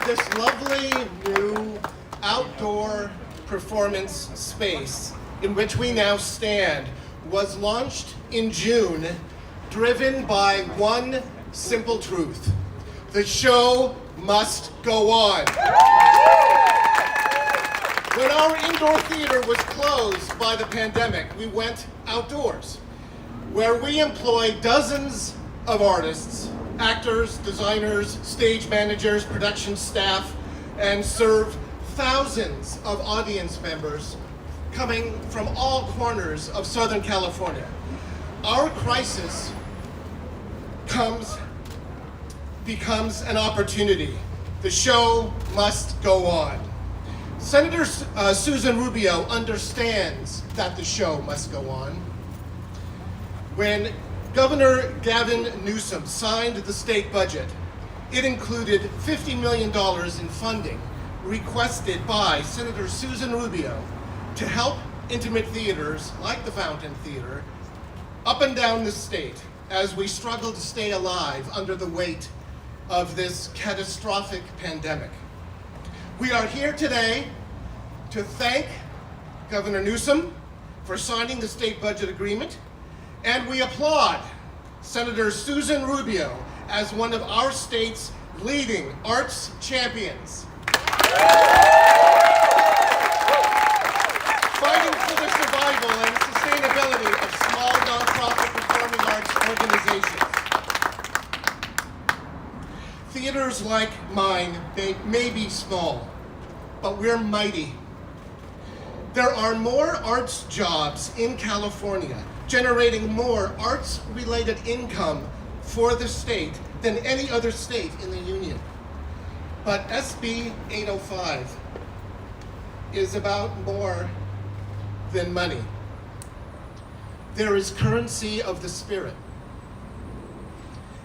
This lovely new outdoor performance space in which we now stand was launched in June, driven by one simple truth: the show must go on. When our indoor theater was closed by the pandemic, we went outdoors, where we employ dozens of artists, actors, designers, stage managers, production staff, and serve thousands of audience members coming from all corners of Southern California. Our crisis becomes an opportunity. The show must go on. Senator Susan Rubio understands that the show must go on. When Governor Gavin Newsom signed the state budget, it included $50 million in funding requested by Senator Susan Rubio to help intimate theaters like the Fountain Theater up and down the state as we struggle to stay alive under the weight of this catastrophic pandemic. We are here today to thank Governor Newsom for signing the state budget agreement, and we applaud Senator Susan Rubio as one of our state's leading arts champions. Fighting for the survival and sustainability of small nonprofit performing arts organizations. Theaters like mine may be small, but we're mighty. There are more arts jobs in California, generating more arts-related income for the state than any other state in the union. But SB805 is about more than money. There is currency of the spirit.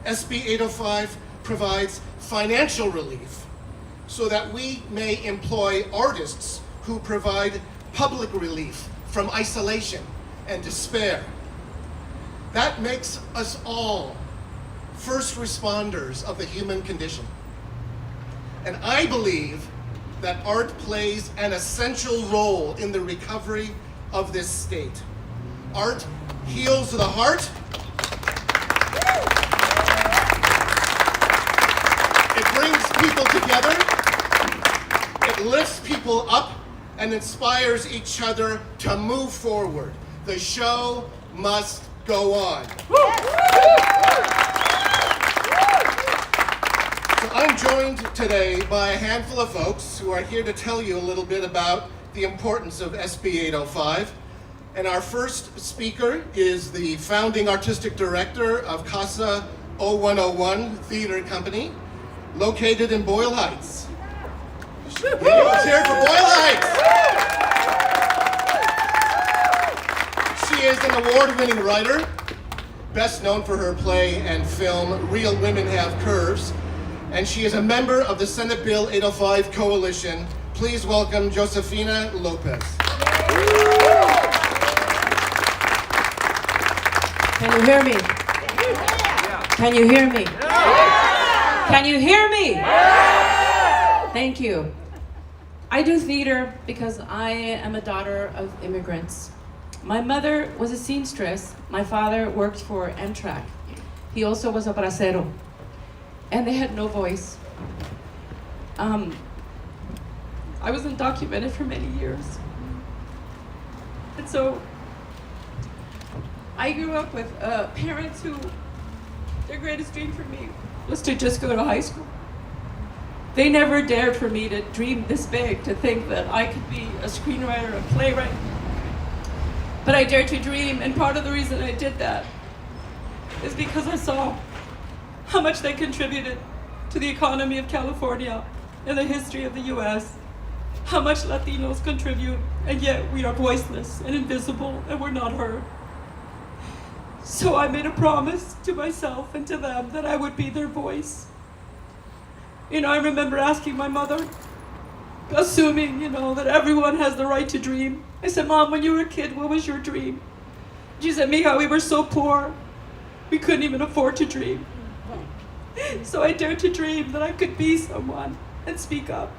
SB805 provides financial relief so that we may employ artists who provide public relief from isolation and despair. That makes us all first responders of the human condition. And I believe that art plays an essential role in the recovery of this state. Art heals the heart. It brings people together. It lifts people up and inspires each other to move forward. The show must go on. So I'm joined today by a handful of folks who are here to tell you a little bit about the importance of SB805. And our first speaker is the founding artistic director of Casa 0101 Theater Company, located in Boyle Heights. Let's hear it for Boyle Heights. She is an award-winning writer, best known for her play and film Real Women Have Curves, and she is a member of the Senate Bill 805 Coalition. Please welcome Josefina Lopez. Can you hear me? Can you hear me? Can you hear me? Thank you. I do theater because I am a daughter of immigrants. My mother was a seamstress. My father worked for Amtrak. He also was a bracero. And they had no voice. I was undocumented for many years. And so I grew up with parents who, their greatest dream for me was to just go to high school. They never dared for me to dream this big, to think that I could be a screenwriter, a playwright. But I dared to dream, and part of the reason I did that is because I saw how much they contributed to the economy of California and the history of the US, how much Latinos contribute, and yet we are voiceless and invisible, and we're not heard. So I made a promise to myself and to them that I would be their voice. I remember asking my mother, assuming, that everyone has the right to dream. I said, Mom, when you were a kid, what was your dream? She said, Mija, we were so poor, we couldn't even afford to dream. So I dared to dream that I could be someone, and speak up.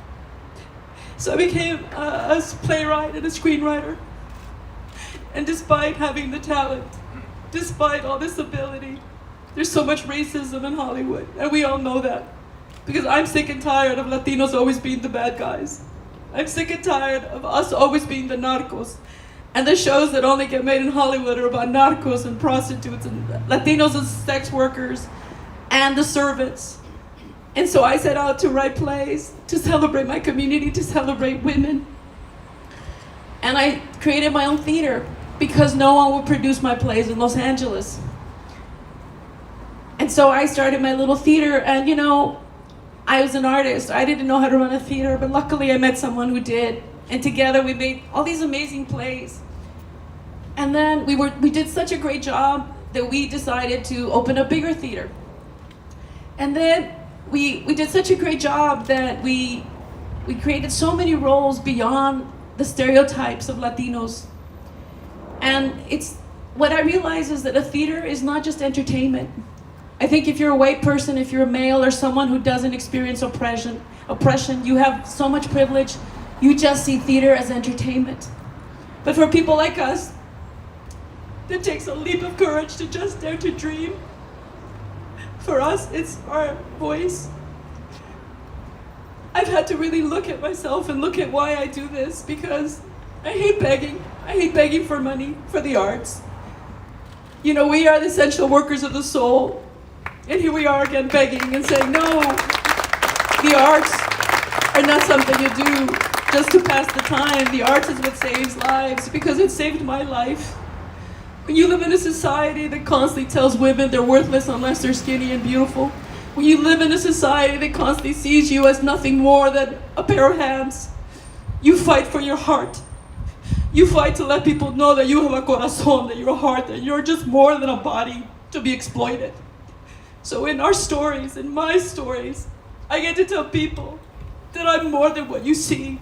So I became a playwright and a screenwriter. And despite having the talent, despite all this ability, there's so much racism in Hollywood, and we all know that. Because I'm sick and tired of Latinos always being the bad guys. I'm sick and tired of us always being the narcos. And the shows that only get made in Hollywood are about narcos and prostitutes and Latinos as sex workers and the servants. And so I set out to write plays, to celebrate my community, to celebrate women. And I created my own theater because no one would produce my plays in Los Angeles. And so I started my little theater, and you know, I was an artist. I didn't know how to run a theater, but luckily I met someone who did. And together we made all these amazing plays. And then we did such a great job that we decided to open a bigger theater. And then we did such a great job that we created so many roles beyond the stereotypes of Latinos. And what I realized is that a theater is not just entertainment. I think if you're a white person, if you're a male or someone who doesn't experience oppression, you have so much privilege, you just see theater as entertainment. But for people like us, it takes a leap of courage to just dare to dream. For us, it's our voice. I've had to really look at myself and look at why I do this, because I hate begging. I hate begging for money, for the arts. You know, we are the essential workers of the soul. And here we are again begging and saying, no, the arts are not something you do just to pass the time. The arts is what saves lives, because it saved my life. When you live in a society that constantly tells women they're worthless unless they're skinny and beautiful, when you live in a society that constantly sees you as nothing more than a pair of hands, you fight for your heart. You fight to let people know that you have a corazón, that you're a heart, that you're just more than a body to be exploited. So in our stories, in my stories, I get to tell people that I'm more than what you see,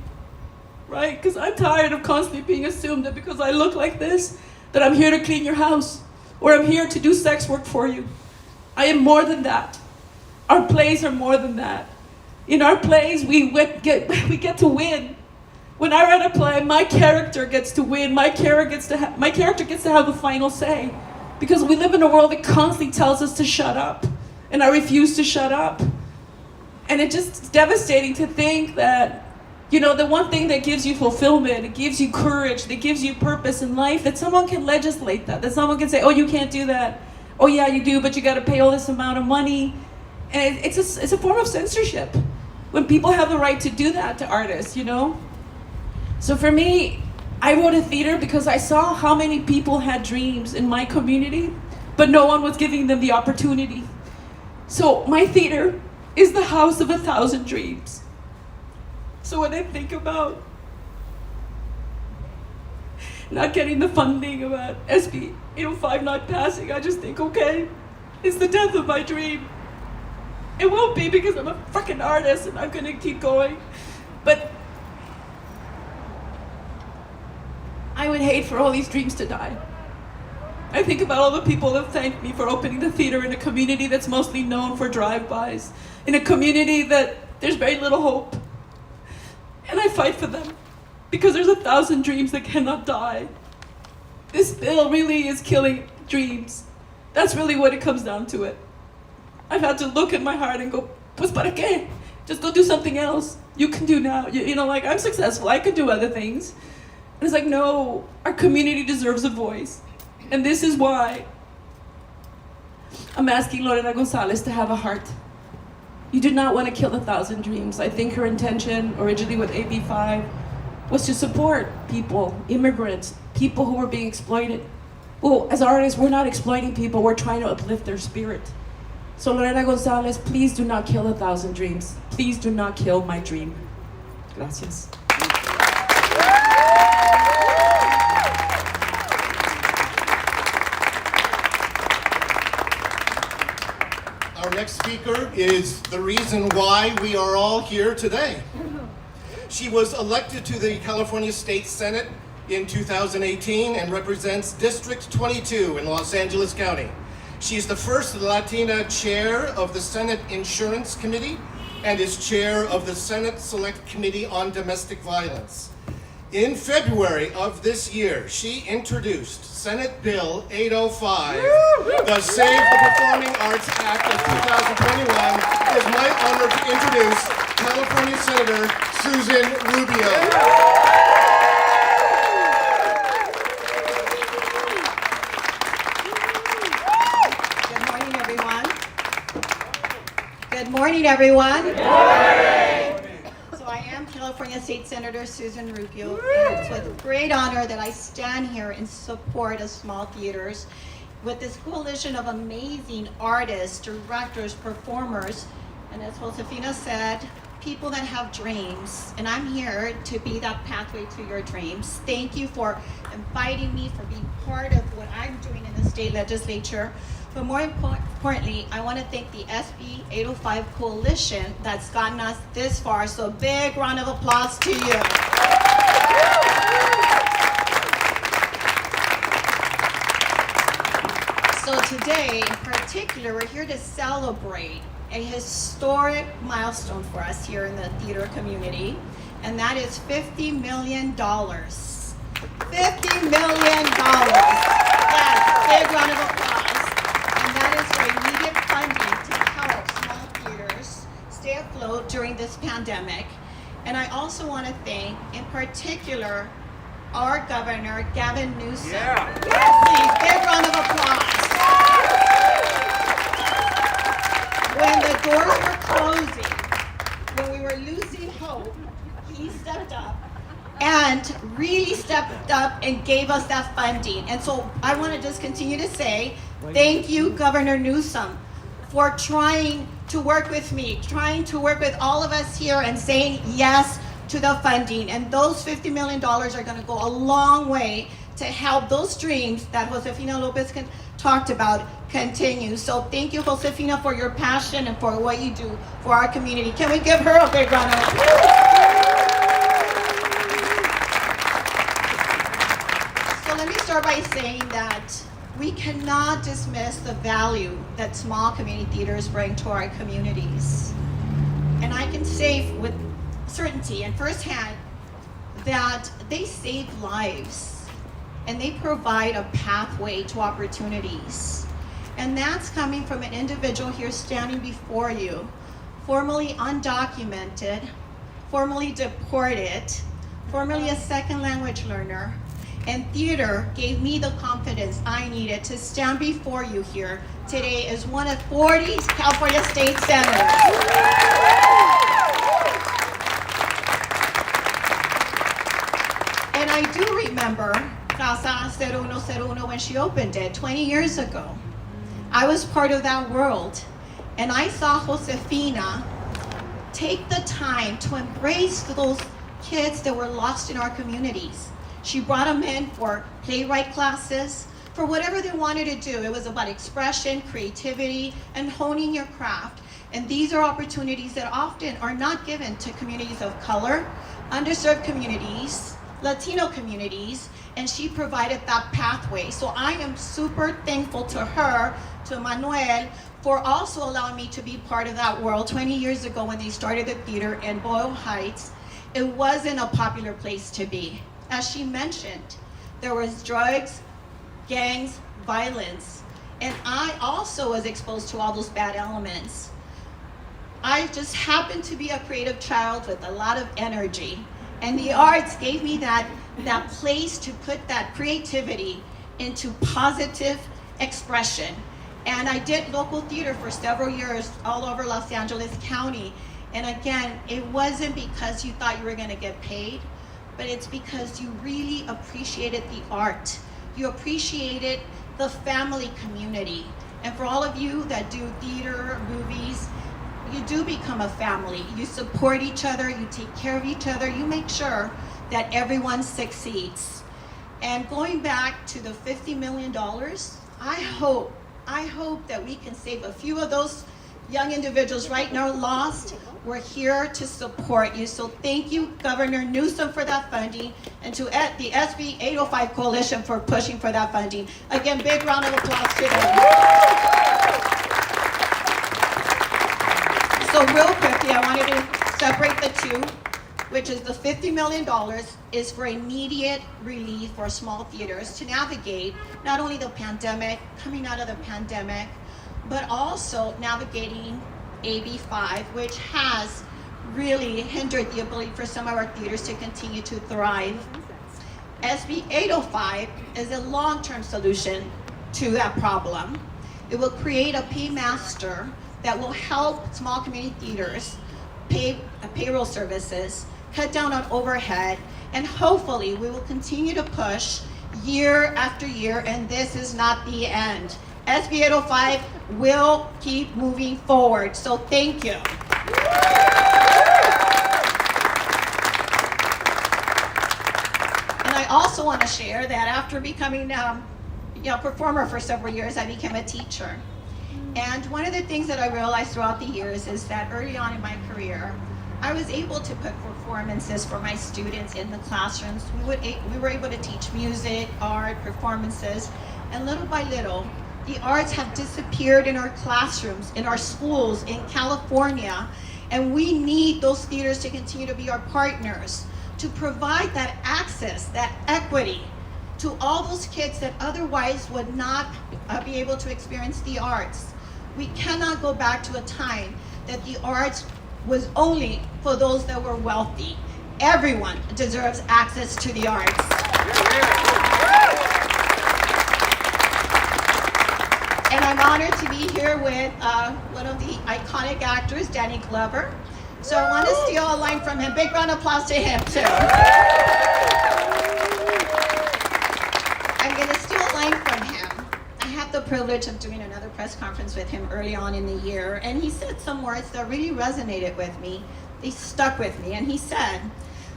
right? Because I'm tired of constantly being assumed that because I look like this, that I'm here to clean your house, or I'm here to do sex work for you. I am more than that. Our plays are more than that. In our plays, we get to win. When I write a play, my character gets to win. My character gets to have the final say. Because we live in a world that constantly tells us to shut up. And I refuse to shut up. And it's just devastating to think that, you know, the one thing that gives you fulfillment, it gives you courage, that gives you purpose in life, that someone can legislate that someone can say, oh, you can't do that. Oh, yeah, you do, but you got to pay all this amount of money. And it's a form of censorship when people have the right to do that to artists, you know? So for me, I wrote a theater because I saw how many people had dreams in my community, but no one was giving them the opportunity. So my theater is the house of 1,000 dreams. So when I think about not getting the funding, about SB805 not passing, I just think, okay, it's the death of my dream. It won't be, because I'm a fucking artist and I'm gonna keep going. But I would hate for all these dreams to die. I think about all the people that thanked me for opening the theater in a community that's mostly known for drive-bys, in a community that there's very little hope. And I fight for them, because there's 1,000 dreams that cannot die. This bill really is killing dreams. That's really what it comes down to it. I've had to look at my heart and go, pues para qué? Just go do something else. You can do now. You know, like, I'm successful, I could do other things. And it's like, no, our community deserves a voice. And this is why I'm asking Lorena Gonzalez to have a heart. You did not want to kill 1,000 dreams. I think her intention originally with AB5 was to support people, immigrants, people who were being exploited. Well, as artists, we're not exploiting people, we're trying to uplift their spirit. So Lorena Gonzalez, please do not kill 1,000 dreams. Please do not kill my dream. Gracias. Our next speaker is the reason why we are all here today. She was elected to the California State Senate in 2018 and represents District 22 in Los Angeles County. She is the first Latina chair of the Senate Insurance Committee and is chair of the Senate Select Committee on Domestic Violence. In February of this year, she introduced Senate Bill 805, the Save the Performing Arts Act of 2021. It is my honor to introduce California Senator Susan Rubio. Good morning, everyone. Good morning. So I am California State Senator Susan Rubio, and it's with great honor that I stand here in support of small theaters with this coalition of amazing artists, directors, performers, and as Josefina said, people that have dreams. And I'm here to be that pathway to your dreams. Thank you for inviting me, for being part of what I'm doing in the state legislature. But more importantly, I want to thank the SB805 coalition that's gotten us this far. So a big round of applause to you. So today, in particular, we're here to celebrate a historic milestone for us here in the theater community, and that is $50 million. $50 million. Yes, big round of applause. For immediate funding to help small theaters stay afloat during this pandemic. And I also want to thank, in particular, our Governor Gavin Newsom. Yeah. Please, big round of applause. When the doors were closing, when we were losing hope, he stepped up and really stepped up and gave us that funding. And so I want to just continue to say, thank you, Governor Newsom, for trying to work with me, trying to work with all of us here and saying yes to the funding. And those $50 million are going to go a long way to help those dreams that Josefina Lopez talked about continue. So thank you, Josefina, for your passion and for what you do for our community. Can we give her a big round of applause? So let me start by saying that we cannot dismiss the value that small community theaters bring to our communities. And I can say with certainty and firsthand that they save lives and they provide a pathway to opportunities. And that's coming from an individual here standing before you, formerly undocumented, formerly deported, formerly a second language learner. And theater gave me the confidence I needed to stand before you here today as one of 40 California State Senators. And I do remember Casa 0101 when she opened it 20 years ago. I was part of that world. And I saw Josefina take the time to embrace those kids that were lost in our communities. She brought them in for playwright classes, for whatever they wanted to do. It was about expression, creativity, and honing your craft. And these are opportunities that often are not given to communities of color, underserved communities, Latino communities, and she provided that pathway. So I am super thankful to her, to Manuel, for also allowing me to be part of that world 20 years ago when they started the theater in Boyle Heights. It wasn't a popular place to be. As she mentioned, there was drugs, gangs, violence, and I also was exposed to all those bad elements. I just happened to be a creative child with a lot of energy, and the arts gave me that place to put that creativity into positive expression. And I did local theater for several years all over Los Angeles County. And again, it wasn't because you thought you were going to get paid, but it's because you really appreciated the art. You appreciated the family community. And for all of you that do theater, movies, you do become a family. You support each other, you take care of each other, you make sure that everyone succeeds. And going back to the $50 million, I hope that we can save a few of those young individuals right now lost. We're here to support you. So thank you, Governor Newsom, for that funding, and to the SB805 Coalition for pushing for that funding. Again, big round of applause to them. So real quickly, I want separate the two, which is the $50 million is for immediate relief for small theaters to navigate not only the pandemic, coming out of the pandemic, but also navigating AB5, which has really hindered the ability for some of our theaters to continue to thrive. SB805 is a long-term solution to that problem. It will create a paymaster that will help small community theaters pay payroll services, cut down on overhead, and hopefully we will continue to push year after year, and this is not the end. SB805 will keep moving forward, so thank you. And I also want to share that after becoming a performer for several years, I became a teacher. And one of the things that I realized throughout the years is that early on in my career, I was able to put performances for my students in the classrooms. We were able to teach music, art, performances, and little by little, the arts have disappeared in our classrooms, in our schools, in California, and we need those theaters to continue to be our partners, to provide that access, that equity, to all those kids that otherwise would not be able to experience the arts. We cannot go back to a time that the arts was only for those that were wealthy. Everyone deserves access to the arts. And I'm honored to be here with one of the iconic actors, Danny Glover. So I want to steal a line from him. Big round of applause to him, too. I'm going to steal a line from him. I had the privilege of doing another press conference with him early on in the year, and he said some words that really resonated with me. They stuck with me, and he said,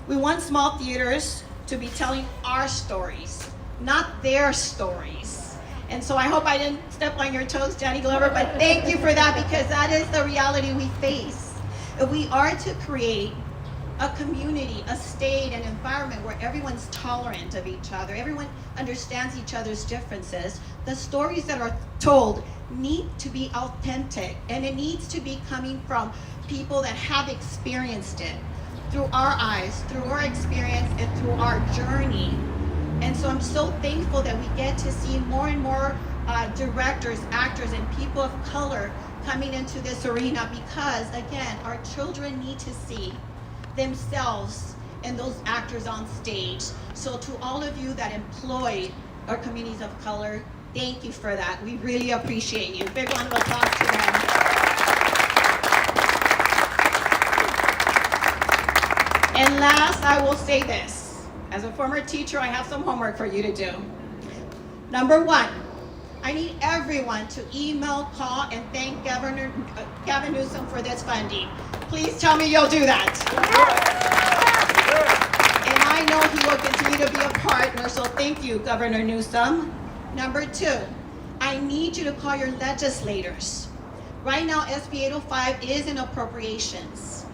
"We want small theaters to be telling our stories, not their stories." And so I hope I didn't step on your toes, Danny Glover, but thank you for that, because that is the reality we face. If we are to create a community, a state, an environment where everyone's tolerant of each other, everyone understands each other's differences, the stories that are told need to be authentic, and it needs to be coming from people that have experienced it through our eyes, through our experience, and through our journey. And so I'm so thankful that we get to see more and more directors, actors, and people of color coming into this arena, because, again, our children need to see themselves and those actors on stage. So to all of you that employ our communities of color, thank you for that. We really appreciate you. Big round of applause to them. And last, I will say this. As a former teacher, I have some homework for you to do. Number one, I need everyone to email, call, and thank Governor Gavin Newsom for this funding. Please tell me you'll do that. And I know he will continue to be a partner, so thank you, Governor Newsom. Number two, I need you to call your legislators. Right now, SB805 is in appropriations,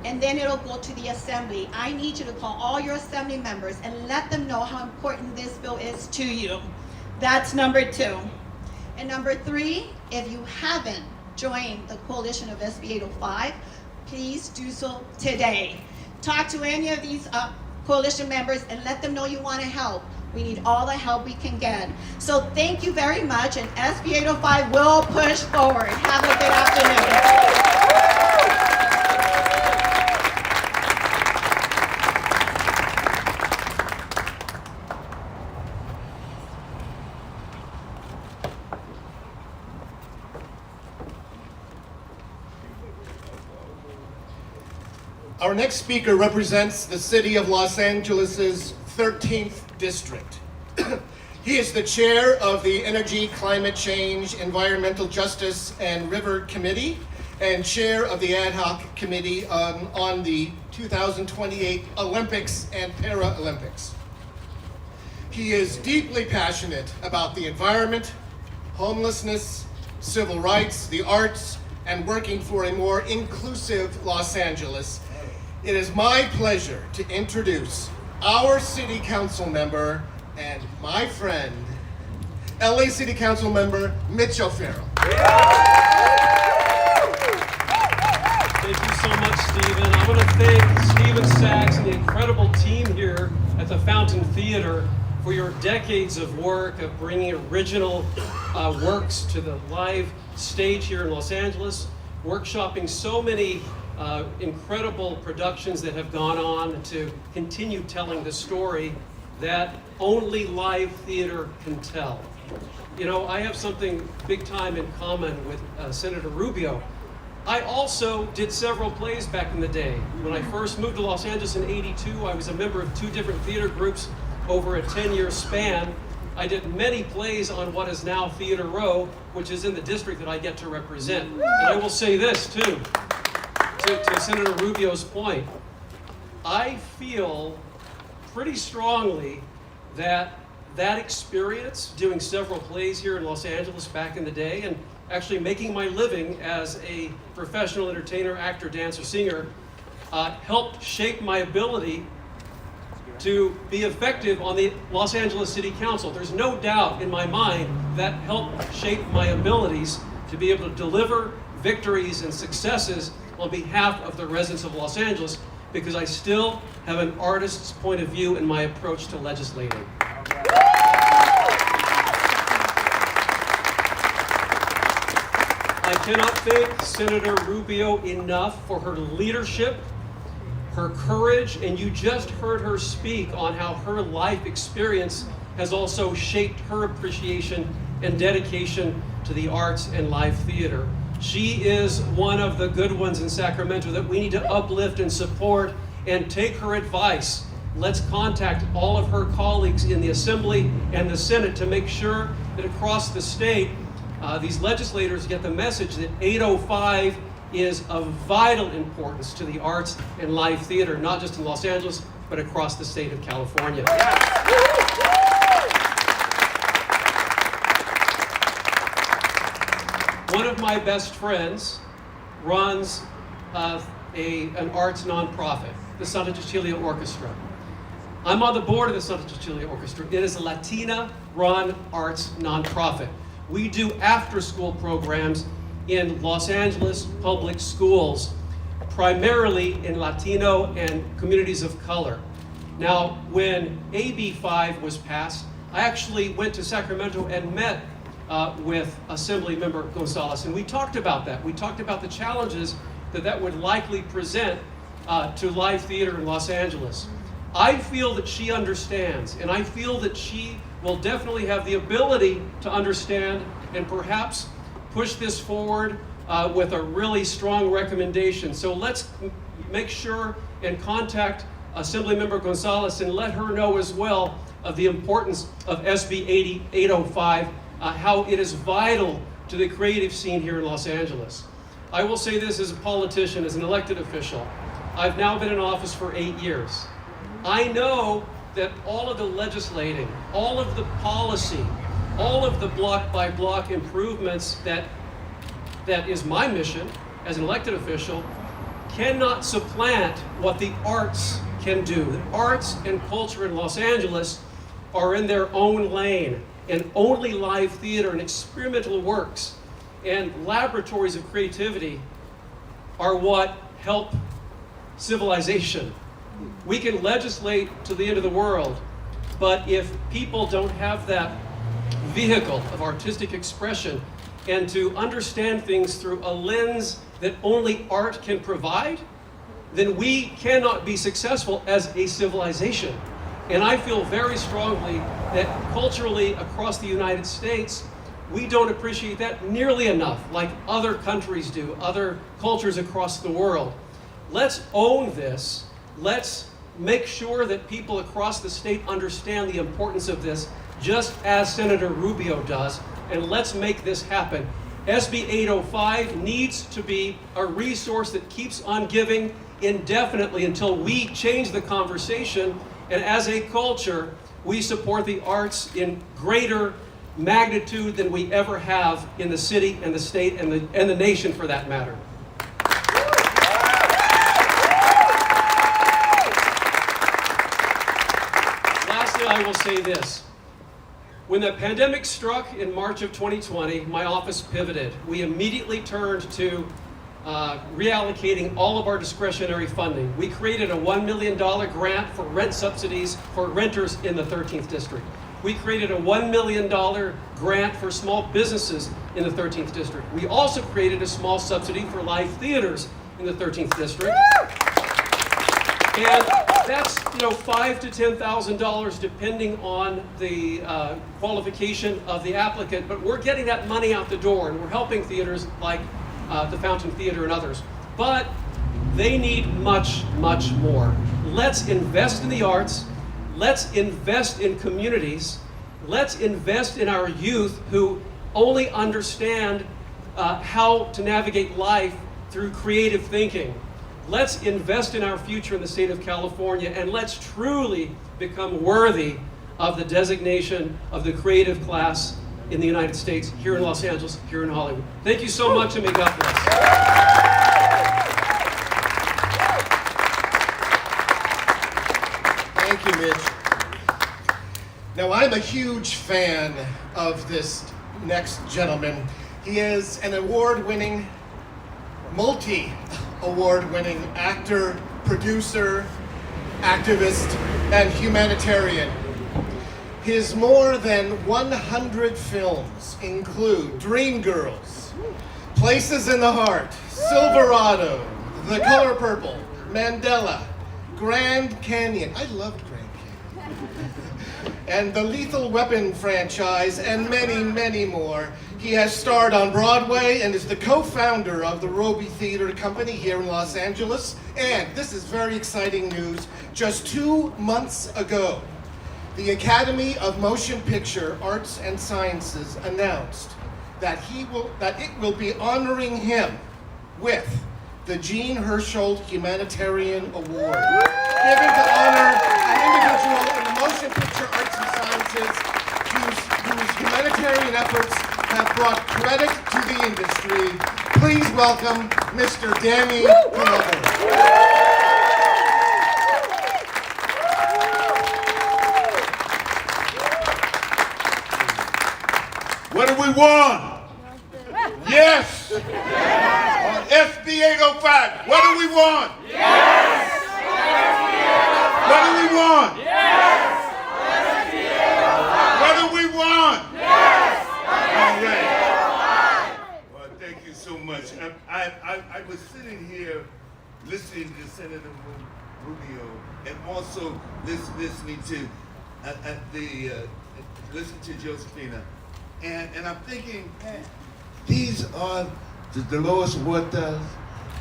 and then it'll go to the assembly. I need you to call all your assembly members and let them know how important this bill is to you. That's number two. And number three, if you haven't joined the coalition of SB805, please do so today. Talk to any of these coalition members and let them know you want to help. We need all the help we can get. So thank you very much, and SB805 will push forward. Have a good afternoon. Our next speaker represents the city of Los Angeles' 13th district. He is the chair of the Energy, Climate Change, Environmental Justice, and River Committee, and chair of the Ad Hoc Committee on the 2028 Olympics and Paralympics. He is deeply passionate about the environment, homelessness, civil rights, the arts, and working for a more inclusive Los Angeles. It is my pleasure to introduce our City Council member and my friend, LA City Council member Mitch O'Farrell. Thank you so much, Stephen. I want to thank Stephen Sachs and the incredible team here at the Fountain Theater for your decades of work of bringing original works to the live stage here in Los Angeles, workshopping so many incredible productions that have gone on to continue telling the story that only live theater can tell. You know, I have something big time in common with Senator Rubio. I also did several plays back in the day. When I first moved to Los Angeles in '82, I was a member of 2 different theater groups over a 10-year span. I did many plays on what is now Theater Row, which is in the district that I get to represent. And I will say this too, to Senator Rubio's point. I feel pretty strongly that experience, doing several plays here in Los Angeles back in the day, and actually making my living as a professional entertainer, actor, dancer, singer, helped shape my ability to be effective on the Los Angeles City Council. There's no doubt in my mind that helped shape my abilities to be able to deliver victories and successes on behalf of the residents of Los Angeles, because I still have an artist's point of view in my approach to legislating. I cannot thank Senator Rubio enough for her leadership, her courage, and you just heard her speak on how her life experience has also shaped her appreciation and dedication to the arts and live theater. She is one of the good ones in Sacramento that we need to uplift and support and take her advice. Let's contact all of her colleagues in the Assembly and the Senate to make sure that across the state, these legislators get the message that 805 is of vital importance to the arts and live theater, not just in Los Angeles, but across the state of California. One of my best friends runs an arts nonprofit, the Santa Cecilia Orchestra. I'm on the board of the Santa Cecilia Orchestra. It is a Latina-run arts nonprofit. We do after-school programs in Los Angeles public schools, primarily in Latino and communities of color. Now, when AB5 was passed, I actually went to Sacramento and met with Assemblymember Gonzalez, and we talked about that. We talked about the challenges that would likely present to live theater in Los Angeles. I feel that she understands, and I feel that she will definitely have the ability to understand and perhaps push this forward with a really strong recommendation. So let's make sure and contact Assemblymember Gonzalez and let her know as well of the importance of SB805, how it is vital to the creative scene here in Los Angeles. I will say this as a politician, as an elected official. I've now been in office for 8 years. I know that all of the legislating, all of the policy, all of the block-by-block improvements that is my mission as an elected official cannot supplant what the arts can do. The arts and culture in Los Angeles are in their own lane, and only live theater and experimental works and laboratories of creativity are what help civilization. We can legislate to the end of the world, but if people don't have that vehicle of artistic expression and to understand things through a lens that only art can provide, then we cannot be successful as a civilization. And I feel very strongly that culturally across the United States, we don't appreciate that nearly enough like other countries do, other cultures across the world. Let's own this. Let's make sure that people across the state understand the importance of this, just as Senator Rubio does, and let's make this happen. SB 805 needs to be a resource that keeps on giving indefinitely until we change the conversation, and as a culture, we support the arts in greater magnitude than we ever have in the city and the state and the nation for that matter. Lastly, I will say this. When the pandemic struck in March of 2020, my office pivoted. We immediately turned to reallocating all of our discretionary funding. We created a $1 million grant for rent subsidies for renters in the 13th District. We created a $1 million grant for small businesses in the 13th District. We also created a small subsidy for live theaters in the 13th District. And that's $5,000 to $10,000 depending on the qualification of the applicant, but we're getting that money out the door and we're helping theaters like the Fountain Theater and others. But they need much, much more. Let's invest in the arts. Let's invest in communities. Let's invest in our youth who only understand how to navigate life through creative thinking. Let's invest in our future in the state of California, and let's truly become worthy of the designation of the creative class in the United States, here in Los Angeles, here in Hollywood. Thank you so much, and may God bless. Thank you, Mitch. Now, I'm a huge fan of this next gentleman. He is an award-winning, multi-award-winning actor, producer, activist, and humanitarian. His more than 100 films include Dreamgirls, Places in the Heart, Silverado, The Color Purple, Mandela, Grand Canyon. I loved Grand Canyon. And the Lethal Weapon franchise, and many, many more. He has starred on Broadway and is the co-founder of the Rubio Theater Company here in Los Angeles. And this is very exciting news. Just 2 months ago, the Academy of Motion Picture Arts and Sciences announced that it will be honoring him with the Jean Hersholt Humanitarian Award, given to honor an individual in the motion picture arts and sciences whose humanitarian efforts have brought credit to the industry. Please welcome Mr. Danny Glover. What do we want? Yes! On SB805, what do we want? Yes! What do we want? Yes! What do we want? Yes! All right. Well, thank you so much. I was sitting here listening to Senator Rubio and also listening to listen to Josefina. And I'm thinking, man, these are the Dolores Huertas,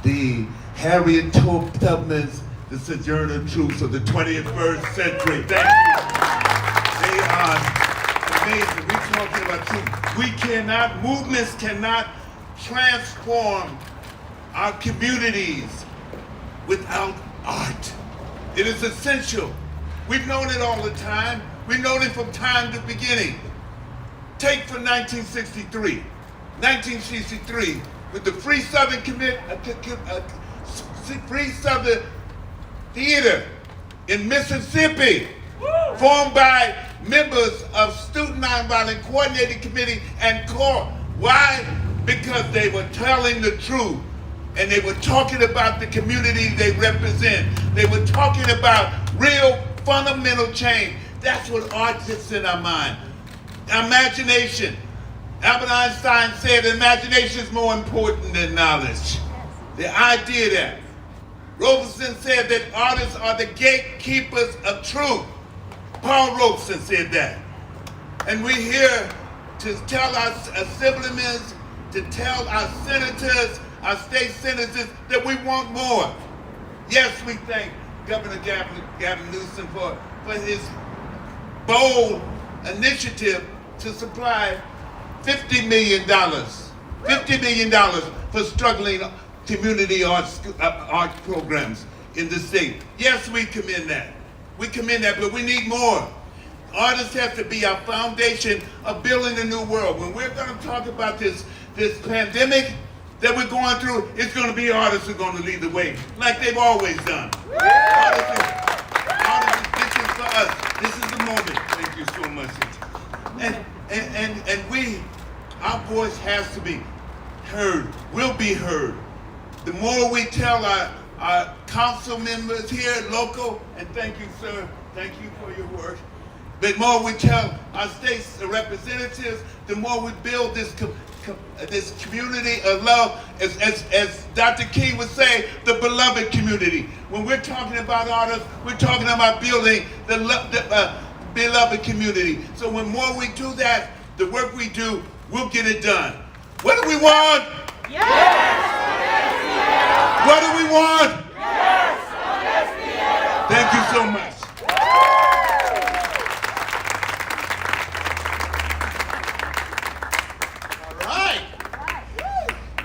the Harriet Tubmans, the Sojourner Truths of the 21st century. Thank you. They are amazing. We're talking about truth. Movements cannot transform our communities without art. It is essential. We've known it all the time. We've known it from time to beginning. Take from 1963. 1963, with the Free Southern Free Southern Theater in Mississippi, formed by members of Student Nonviolent Coordinating Committee and CORE. Why? Because they were telling the truth, and they were talking about the community they represent. They were talking about real fundamental change. That's what art puts in our mind. Imagination. Albert Einstein said imagination is more important than knowledge. The idea that. Robeson said that artists are the gatekeepers of truth. Paul Robeson said that. And we're here to tell our assemblymen, to tell our senators, our state senators, that we want more. Yes, we thank Governor Gavin Newsom for his bold initiative to supply $50 million for struggling community art programs in the state. Yes, we commend that. But we need more. Artists have to be our foundation of building a new world. When we're going to talk about this pandemic that we're going through, it's going to be artists who are going to lead the way, like they've always done. Artists, this is for us. This is the moment. Thank you so much. And our voice has to be heard, will be heard the more we tell our council members here, local, and thank you, sir, thank you for your work. The more we tell our state's representatives, the more we build this community of love, as Dr. King would say, the beloved community. When we're talking about artists, we're talking about building the beloved community. So when more we do that, the work we do, we'll get it done. What do we want? Yes! What do we want? Yes! Thank you so much.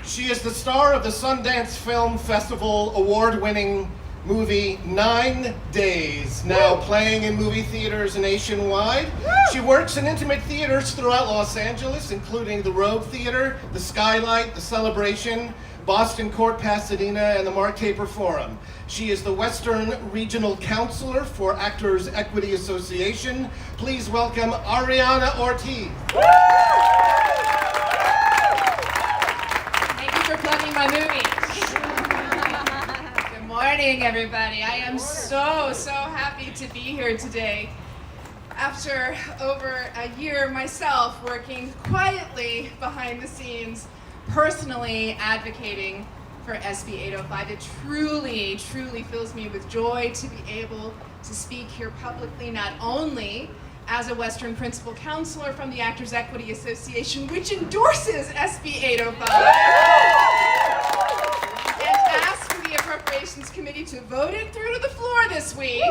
She is the star of the Sundance Film Festival award-winning movie 9 Days, now playing in movie theaters nationwide. She works in intimate theaters throughout Los Angeles, including the Rogue Theater, the Skylight, the Celebration, Boston Court Pasadena, and the Mark Taper Forum. She is the Western Regional Counselor for Actors Equity Association. Please welcome Ariana Orti. For plugging my movie. Good morning, everybody. I am so happy to be here today. After over a year myself working quietly behind the scenes, personally advocating for SB805, it truly fills me with joy to be able to speak here publicly, not only as a Western Principal Counselor from the Actors Equity Association, which endorses SB805, and ask the Appropriations Committee to vote it through to the floor this week,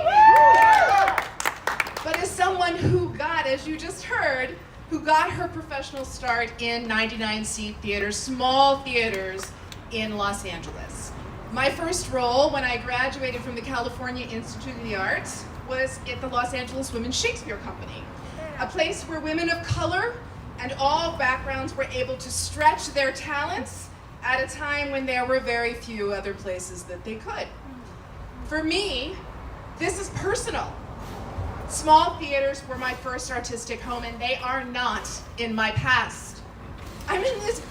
but as someone who got, as you just heard, who got her professional start in 99-seat theaters, small theaters in Los Angeles. My first role when I graduated from the California Institute of the Arts was at the Los Angeles Women's Shakespeare Company, a place where women of color and all backgrounds were able to stretch their talents at a time when there were very few other places that they could. For me, this is personal. Small theaters were my first artistic home, and they are not in my past. I'm in this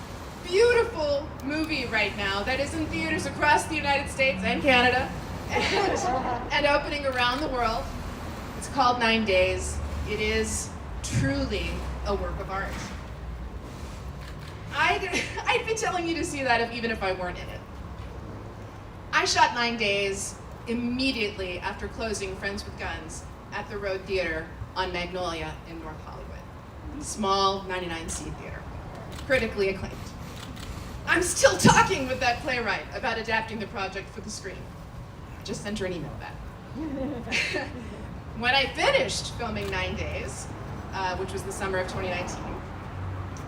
beautiful movie right now that is in theaters across the United States and Canada, and opening around the world. It's called 9 Days. It is truly a work of art. I'd be telling you to see that even if I weren't in it. I shot 9 Days immediately after closing Friends with Guns at the Road Theater on Magnolia in North Hollywood. Small 99-seat theater, critically acclaimed. I'm still talking with that playwright about adapting the project for the screen. I just sent her an email back. When I finished filming 9 Days, which was the summer of 2019,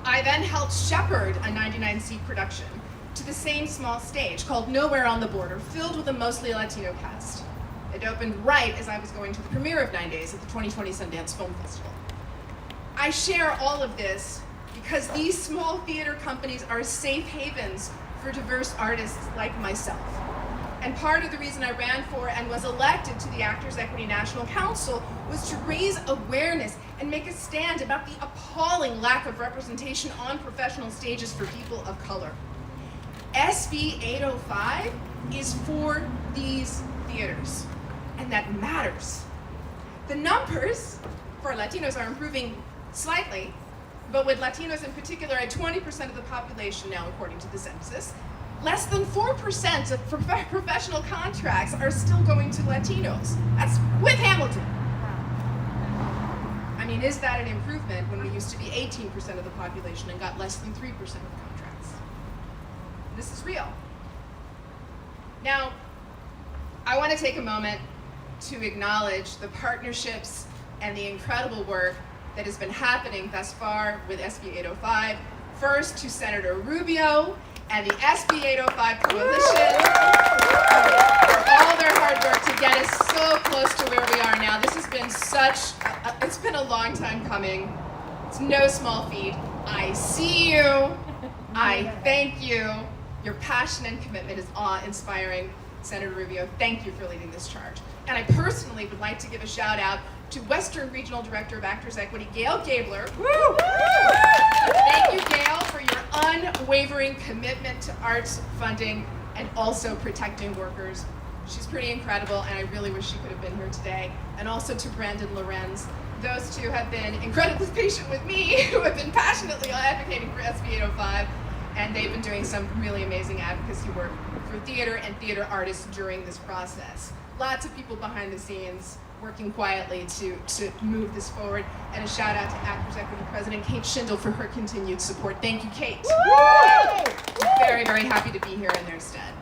I then helped shepherd a 99-seat production to the same small stage called Nowhere on the Border, filled with a mostly Latino cast. It opened right as I was going to the premiere of 9 Days at the 2020 Sundance Film Festival. I share all of this because these small theater companies are safe havens for diverse artists like myself. And part of the reason I ran for and was elected to the Actors Equity National Council was to raise awareness and make a stand about the appalling lack of representation on professional stages for people of color. SB 805 is for these theaters, and that matters. The numbers for Latinos are improving slightly, but with Latinos in particular at 20% of the population now, according to the census, less than 4% of professional contracts are still going to Latinos. That's with Hamilton. I mean, is that an improvement when we used to be 18% of the population and got less than 3% of the contracts? This is real. Now, I want to take a moment to acknowledge the partnerships and the incredible work that has been happening thus far with SB 805. First to Senator Rubio and the SB 805 Coalition for all their hard work to get us so close to where we are now. This has been it's been a long time coming. It's no small feat. I see you. I thank you. Your passion and commitment is awe-inspiring. Senator Rubio, thank you for leading this charge. And I personally would like to give a shout out to Western Regional Director of Actors Equity, Gail Gabler. Woo! Thank you, Gail, for your unwavering commitment to arts funding. and also protecting workers. She's pretty incredible, and I really wish she could have been here today. And also to Brandon Lorenz. Those two have been incredibly patient with me, who have been passionately advocating for SB805, and they've been doing some really amazing advocacy work for theater and theater artists during this process. Lots of people behind the scenes working quietly to move this forward, and a shout out to Actors Equity President Kate Schindel for her continued support. Thank you, Kate. Woo! Very, very happy to be here in their stead.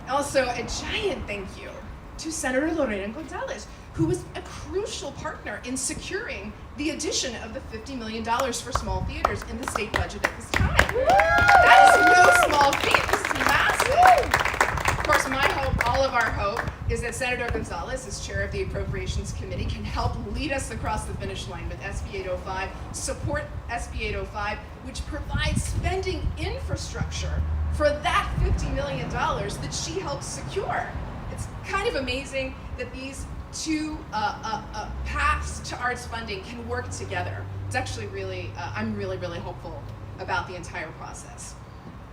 Also, a giant thank you to Senator Lorena Gonzalez, who was a crucial partner in securing the addition of the $50 million for small theaters in the state budget at this time. That is no small feat. This is massive. Of course, my hope, all of our hope, is that Senator Gonzalez, as chair of the Appropriations Committee, can help lead us across the finish line with SB805, support SB805, which provides spending infrastructure for that $50 million that she helped secure. It's kind of amazing that these two paths to arts funding can work together. It's actually really, I'm really, really hopeful about the entire process.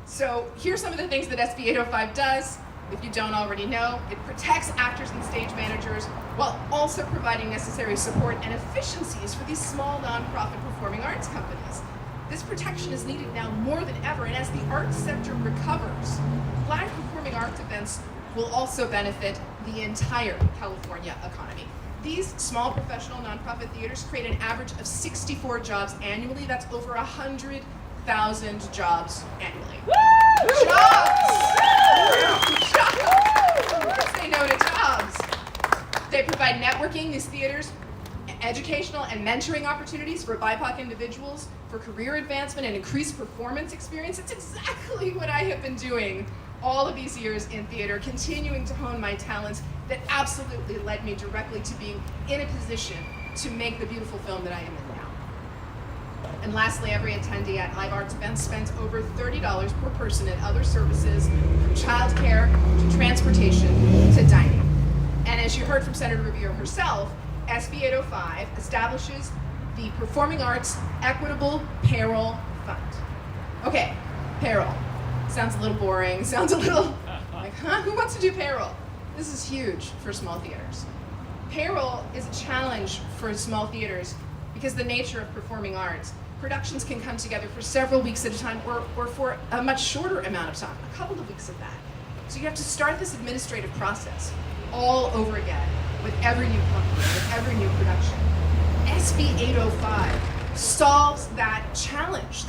So here's some of the things that SB805 does. If you don't already know, it protects actors and stage managers while also providing necessary support and efficiencies for these small nonprofit performing arts companies. This protection is needed now more than ever, and as the arts sector recovers, Black performing arts events will also benefit the entire California economy. These small professional nonprofit theaters create an average of 64 jobs annually. That's over 100,000 jobs annually. Woo! Jobs! Jobs! Say no to jobs. They provide networking, these theaters, educational and mentoring opportunities for BIPOC individuals, for career advancement and increased performance experience. It's exactly what I have been doing all of these years in theater, continuing to hone my talents that absolutely led me directly to being in a position to make the beautiful film that I am in now. And lastly, every attendee at Live Arts events spends over $30 per person in other services, from childcare to transportation to dining. And as you heard from Senator Rubio herself, SB805 establishes the Performing Arts Equitable Payroll Fund. Okay, payroll. Sounds a little boring, sounds a little like, huh? Who wants to do payroll? This is huge for small theaters. Payroll is a challenge for small theaters because the nature of performing arts, productions can come together for several weeks at a time or for a much shorter amount of time, a couple of weeks of that. So you have to start this administrative process all over again with every new company, with every new production. SB805 solves that challenge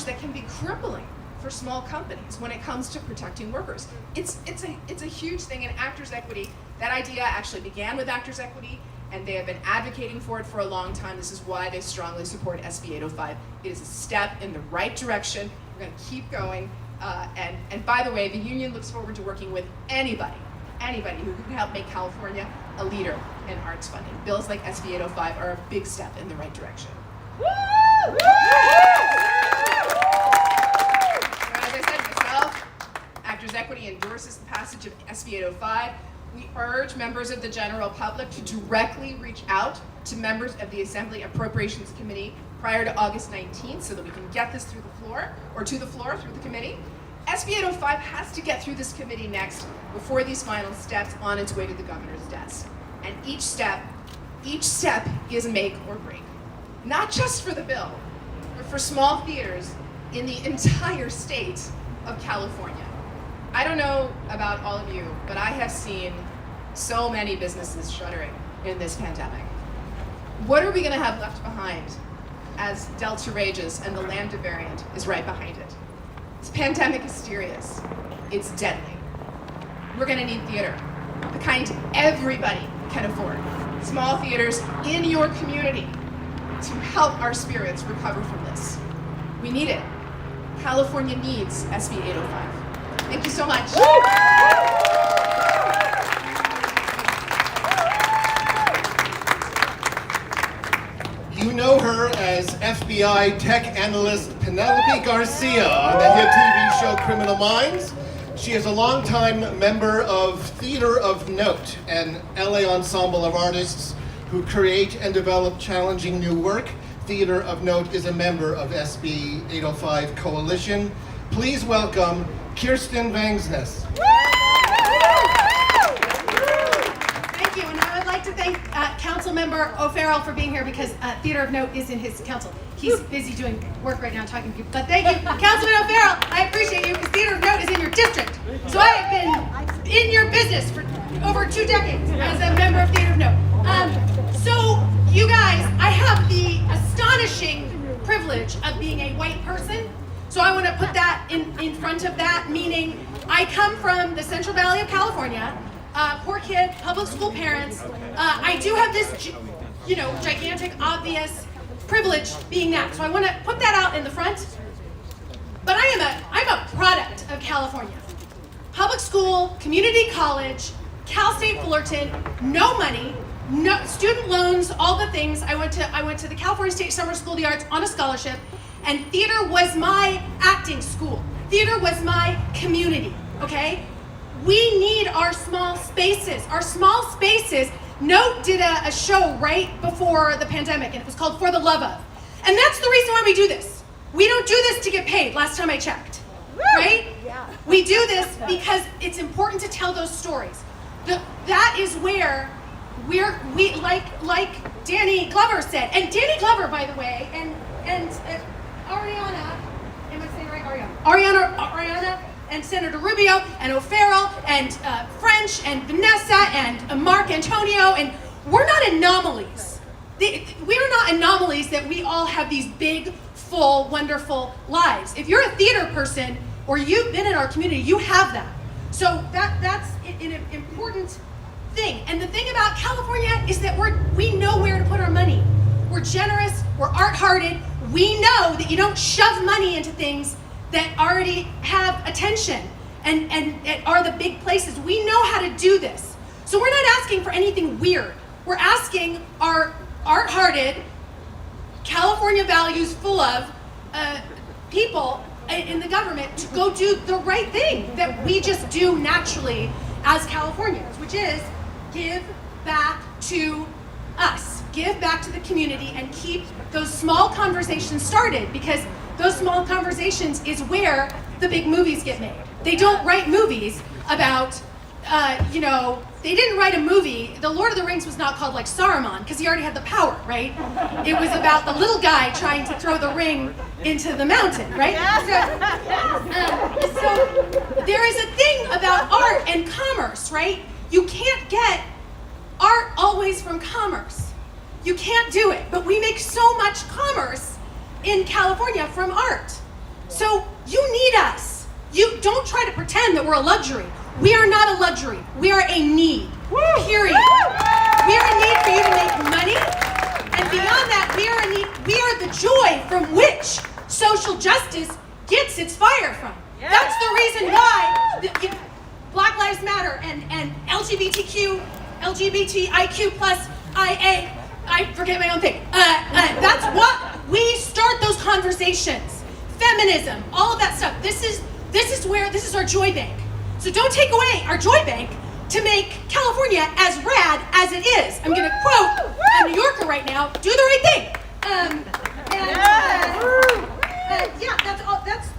that can be crippling for small companies when it comes to protecting workers. It's a huge thing in Actors Equity. That idea actually began with Actors Equity, and they have been advocating for it for a long time. This is why they strongly support SB805. It is a step in the right direction. We're going to keep going. And by the way, the union looks forward to working with anybody who can help make California a leader in arts funding. Bills like SB805 are a big step in the right direction. Woo! Woo! As I said myself, Actors Equity endorses the passage of SB805. We urge members of the general public to directly reach out to members of the Assembly Appropriations Committee prior to August 19th so that we can get this through the floor, or to the floor through the committee. SB805 has to get through this committee next before these final steps on its way to the governor's desk. And each step is make or break. Not just for the bill, but for small theaters in the entire state of California. I don't know about all of you, but I have seen so many businesses shuttering in this pandemic. What are we going to have left behind as Delta rages and the Lambda variant is right behind it? This pandemic is serious. It's deadly. We're going to need theater, the kind everybody can afford. Small theaters in your community to help our spirits recover from this. We need it. California needs SB805. Thank you so much. You know her as FBI tech analyst Penelope Garcia on the hit TV show Criminal Minds. She is a longtime member of Theater of Note, an LA ensemble of artists who create and develop challenging new work. Theater of Note is a member of SB805 Coalition. Please welcome Kirsten Vangsness. Thank you, and I would like to thank Councilmember O'Farrell for being here because Theater of Note is in his council. He's busy doing work right now, talking to people. But thank you, Councilman O'Farrell. I appreciate you because Theater of Note is in your district. So I have been in your business for over 2 decades as a member of Theater of Note. So you guys, I have the astonishing privilege of being a white person. So I want to put that in front of that, meaning I come from the Central Valley of California. Poor kid, public school parents. I do have this, gigantic, obvious privilege being that. So I want to put that out in the front. But I'm a product of California. Public school, community college, Cal State Fullerton, no money, no student loans, all the things. I went to the California State Summer School of the Arts on a scholarship, and theater was my acting school. Theater was my community, okay? We need our small spaces. Our small spaces. Note did a show right before the pandemic, and it was called For the Love Of. And that's the reason why we do this. We don't do this to get paid, last time I checked, right? Yeah. We do this because it's important to tell those stories. That is where we like Danny Glover said. And Danny Glover, by the way, and Ariana, am I saying right? Ariana, and Senator Rubio, and O'Farrell, and French, and Vanessa, and Mark Antonio, and we're not anomalies. We're not anomalies that we all have these big, full, wonderful lives. If you're a theater person, or you've been in our community, you have that. So that's an important thing. And the thing about California is that we know where to put our money. We're generous, we're art-hearted. We know that you don't shove money into things that already have attention and are the big places. We know how to do this. So we're not asking for anything weird. We're asking our art-hearted, California values full of people in the government to go do the right thing that we just do naturally as Californians, which is give back to us, give back to the community, and keep those small conversations started, because those small conversations is where the big movies get made. They don't write movies about, they didn't write a movie. The Lord of the Rings was not called like Saruman because he already had the power, right? It was about the little guy trying to throw the ring into the mountain, right? So there is a thing about art and commerce, right? You can't get art always from commerce. You can't do it, but we make so much commerce in California from art. So you need us. You don't try to pretend that we're a luxury. We are not a luxury. We are a need. Period. We are a need for you to make money. And beyond that, we are a need. We are the joy from which social justice gets its fire from. That's the reason why Black Lives Matter and LGBTIQ plus IA, I forget my own thing. That's what we start those conversations. Feminism, all of that stuff. This is our joy bank. So don't take away our joy bank to make California as rad as it is. I'm going to quote a New Yorker right now: "Do the right thing." That's all. That's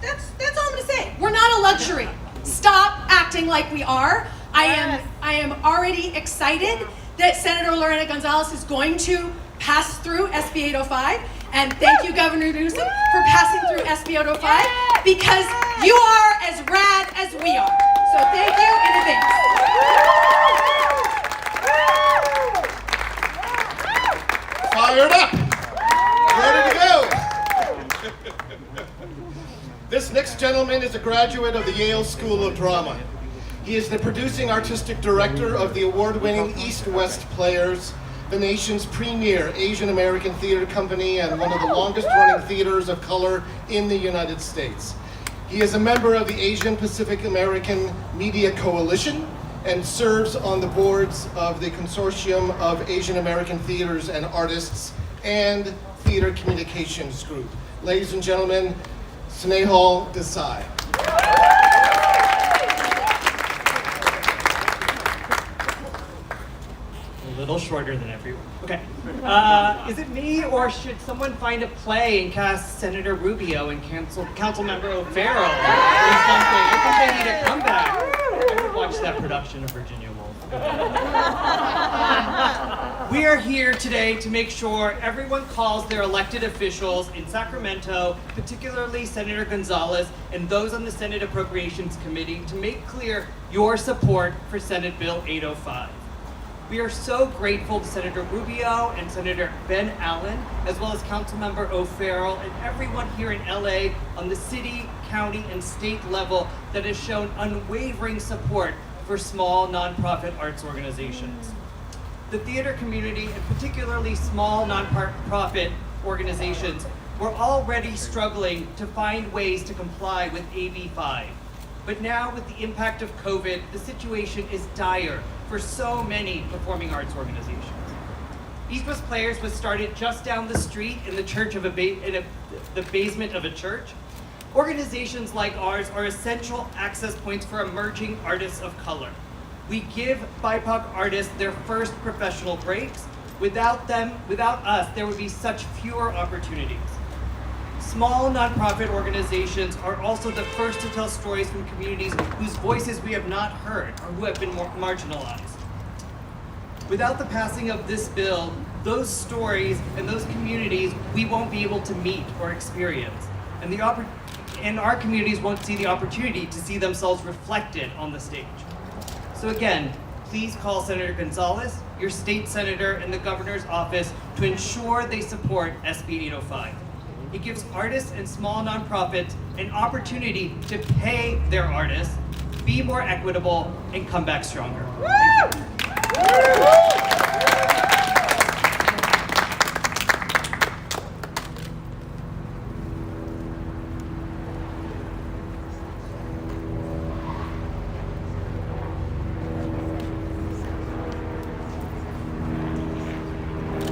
all I'm going to say. We're not a luxury. Stop acting like we are. I am already excited that Senator Lorena Gonzalez is going to pass through SB805. And thank you, Governor Newsom, for passing through SB805, because you are as rad as we are. So thank you in advance. Fired up. Ready to go. This next gentleman is a graduate of the Yale School of Drama. He is the producing artistic director of the award-winning East-West Players, the nation's premier Asian American theater company and one of the longest-running theaters of color in the United States. He is a member of the Asian Pacific American Media Coalition and serves on the boards of the Consortium of Asian American Theaters and Artists and Theater Communications Group. Ladies and gentlemen, Snehal Desai. little shorter than everyone. Okay. Is it me, or should someone find a play and cast Senator Rubio and Councilmember O'Farrell or something? I think they need a comeback. I would watch that production of Virginia Woolf. We are here today to make sure everyone calls their elected officials in Sacramento, particularly Senator Gonzalez and those on the Senate Appropriations Committee, to make clear your support for Senate Bill 805. We are so grateful to Senator Rubio and Senator Ben Allen, as well as Councilmember O'Farrell and everyone here in LA on the city, county, and state level that has shown unwavering support for small nonprofit arts organizations. The theater community, and particularly small nonprofit organizations, were already struggling to find ways to comply with AB 5. But now, with the impact of COVID, the situation is dire for so many performing arts organizations. East West Players was started just down the street in the church of the basement of a church. Organizations like ours are essential access points for emerging artists of color. We give BIPOC artists their first professional breaks. Without us, there would be such fewer opportunities. Small nonprofit organizations are also the first to tell stories from communities whose voices we have not heard or who have been marginalized. Without the passing of this bill, those stories and those communities we won't be able to meet or experience. And our communities won't see the opportunity to see themselves reflected on the stage. So again, please call Senator Gonzalez, your state senator, and the governor's office to ensure they support SB 805. It gives artists and small nonprofits an opportunity to pay their artists, be more equitable, and come back stronger. Thank you.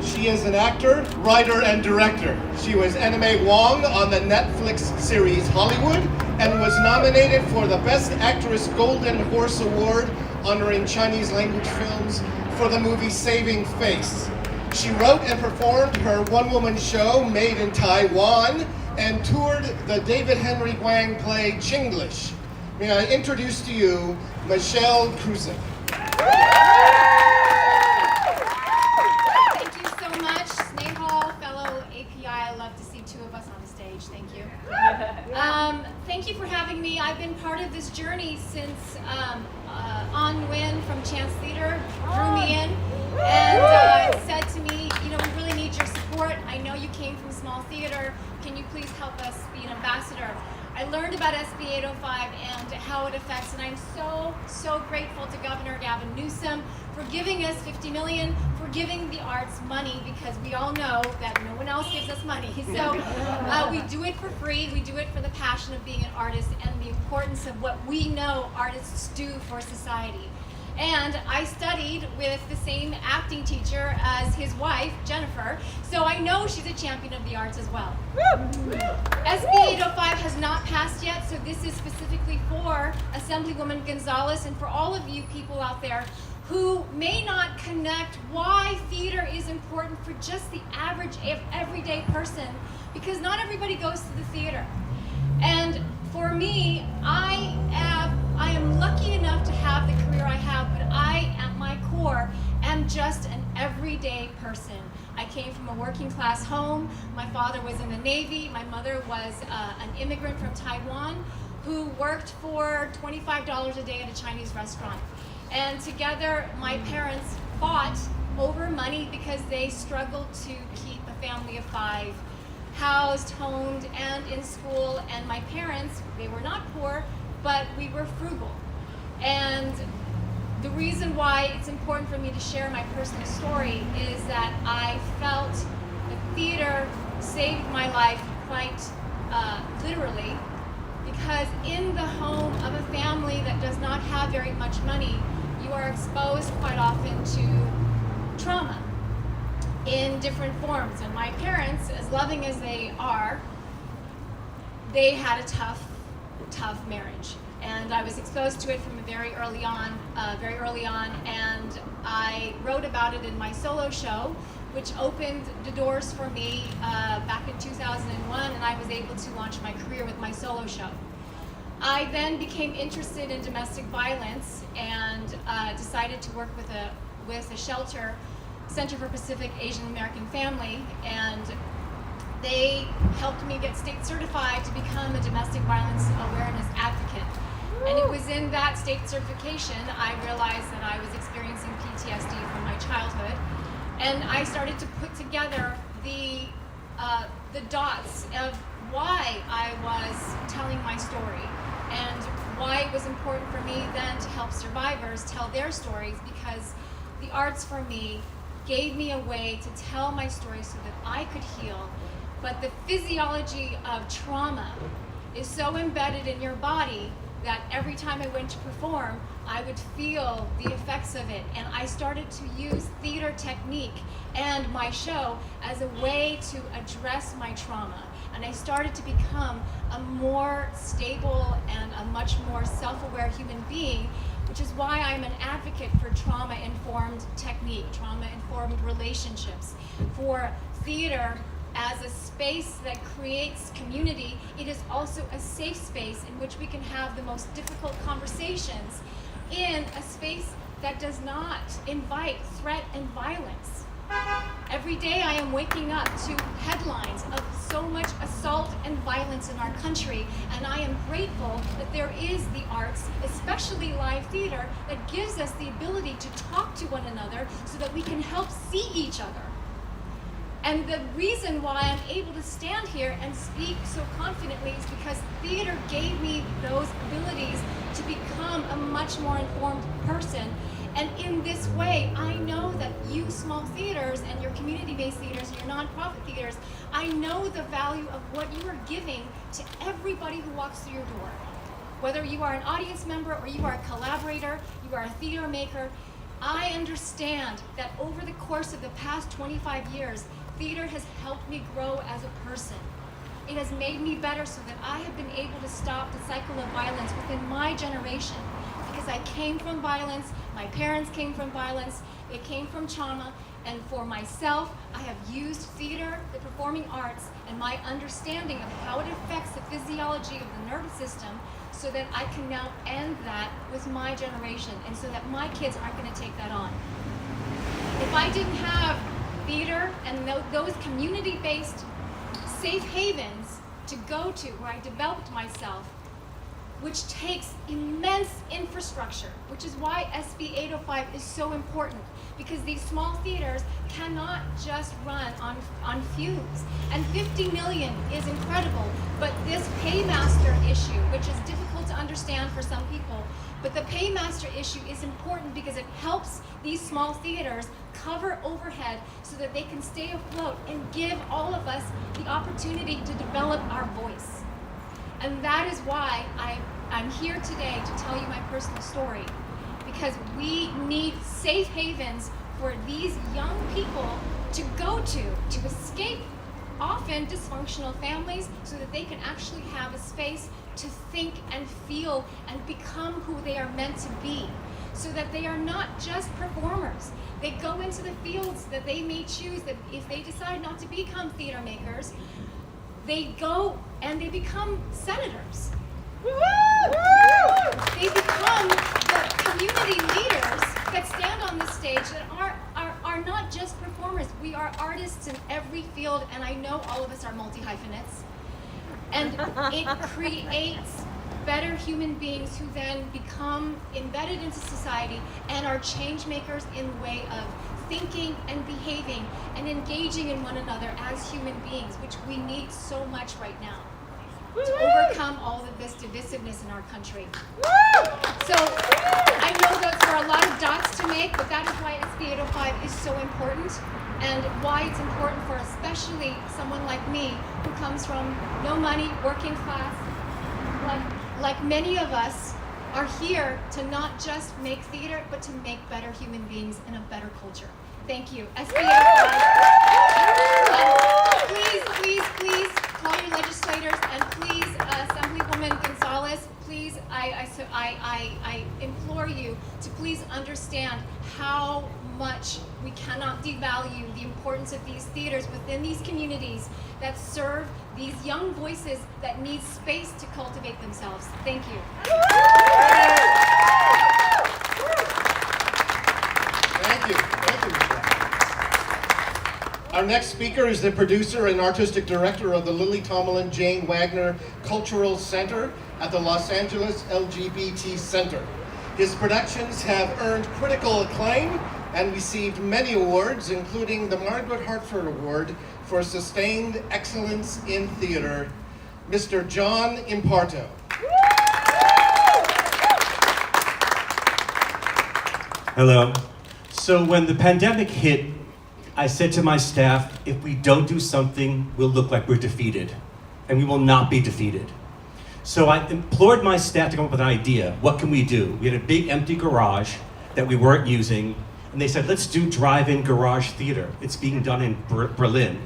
She is an actor, writer, and director. She was Anime Wong on the Netflix series Hollywood and was nominated for the Best Actress Golden Horse Award, honoring Chinese language films, for the movie Saving Face. She wrote and performed her one-woman show Made in Taiwan and toured the David Henry Hwang play Chinglish. May I introduce to you Michelle Kuzek. Thank you for having me. I've been part of this journey since On Win from Chance Theater drew me in and said to me, you know, we really need your support. I know you came from small theater. Can you please help us be an ambassador? I learned about SB 805 and how it affects, and I'm so grateful to Governor Gavin Newsom for giving us $50 million, for giving the arts money, because we all know that no one else gives us money. So we do it for free. We do it for the passion of being an artist and the importance of what we know artists do for society. And I studied with the same acting teacher as his wife, Jennifer, so I know she's a champion of the arts as well. SB 805 has not passed yet, so this is specifically for Assemblywoman Gonzalez and for all of you people out there who may not connect why theater is important for just the average everyday person, because not everybody goes to the theater. And for me, I am lucky enough to have the career I have, but I, at my core, am just an everyday person. I came from a working class home. My father was in the Navy. My mother was an immigrant from Taiwan who worked for $25 a day at a Chinese restaurant. And together, my parents fought over money because they struggled to keep a family of 5 housed, homed, and in school. And my parents, they were not poor, but we were frugal. And the reason why it's important for me to share my personal story is that I felt that theater saved my life quite literally, because in the home of a family that does not have very much money, you are exposed quite often to trauma in different forms. And my parents, as loving as they are, they had a tough marriage. And I was exposed to it from very early on, and I wrote about it in my solo show, which opened the doors for me back in 2001, and I was able to launch my career with my solo show. I then became interested in domestic violence and decided to work with a shelter, Center for Pacific Asian American Family, and they helped me get state certified to become a domestic violence awareness advocate. And it was in that state certification I realized that I was experiencing PTSD from my childhood, and I started to put together the dots of why I was telling my story and why it was important for me then to help survivors tell their stories, because the arts for me gave me a way to tell my story so that I could heal. But the physiology of trauma is so embedded in your body that every time I went to perform, I would feel the effects of it. And I started to use theater technique and my show as a way to address my trauma. And I started to become a more stable and a much more self-aware human being, which is why I'm an advocate for trauma-informed technique, trauma-informed relationships, for theater as a space that creates community. It is also a safe space in which we can have the most difficult conversations in a space that does not invite threat and violence. Every day I am waking up to headlines of so much assault and violence in our country, and I am grateful that there is the arts, especially live theater, that gives us the ability to talk to one another so that we can help see each other. And the reason why I'm able to stand here and speak so confidently is because theater gave me those abilities to become a much more informed person. And in this way, I know that you small theaters and your community-based theaters and your nonprofit theaters, I know the value of what you are giving to everybody who walks through your door. Whether you are an audience member or you are a collaborator, you are a theater maker, I understand that over the course of the past 25 years, theater has helped me grow as a person. It has made me better so that I have been able to stop the cycle of violence within my generation. Because I came from violence, my parents came from violence, it came from trauma, and for myself, I have used theater, the performing arts, and my understanding of how it affects the physiology of the nervous system so that I can now end that with my generation, and so that my kids aren't going to take that on. If I didn't have theater and those community-based safe havens to go to where I developed myself, which takes immense infrastructure, which is why SB805 is so important, because these small theaters cannot just run on fumes. And 50 million is incredible, but this paymaster issue, which is difficult to understand for some people, but the paymaster issue is important because it helps these small theaters cover overhead so that they can stay afloat and give all of us the opportunity to develop our voice. And that is why I'm here today to tell you my personal story, because we need safe havens for these young people to go to escape often dysfunctional families so that they can actually have a space to think and feel and become who they are meant to be, so that they are not just performers. They go into the fields that they may choose, that if they decide not to become theater makers, they go and they become senators. They become the community leaders that stand on the stage that are not just performers. We are artists in every field, and I know all of us are multi-hyphenates. And it creates better human beings who then become embedded into society and are change makers in the way of thinking and behaving and engaging in one another as human beings, which we need so much right now to overcome all of this divisiveness in our country. So I know that there are a lot of dots to make, but that is why SB805 is so important, and why it's important for especially someone like me who comes from no money, working class, like many of us are here to not just make theater, but to make better human beings and a better culture. Thank you. SB805. Please call your legislators, and please, Assemblywoman Gonzalez, please, I I implore you to please understand how much we cannot devalue the importance of these theaters within these communities that serve these young voices that need space to cultivate themselves. Thank you. Thank you. Thank you, Michelle. Our next speaker is the producer and artistic director of the Lily Tomlin Jane Wagner Cultural Center at the Los Angeles LGBT Center. His productions have earned critical acclaim and received many awards, including the Margaret Hartford Award for Sustained Excellence in Theater. Mr. John Imparto. Hello. So when the pandemic hit, I said to my staff, if we don't do something, we'll look like we're defeated, and we will not be defeated. So I implored my staff to come up with an idea. What can we do? We had a big empty garage that we weren't using, and they said, let's do drive-in garage theater. It's being done in Berlin.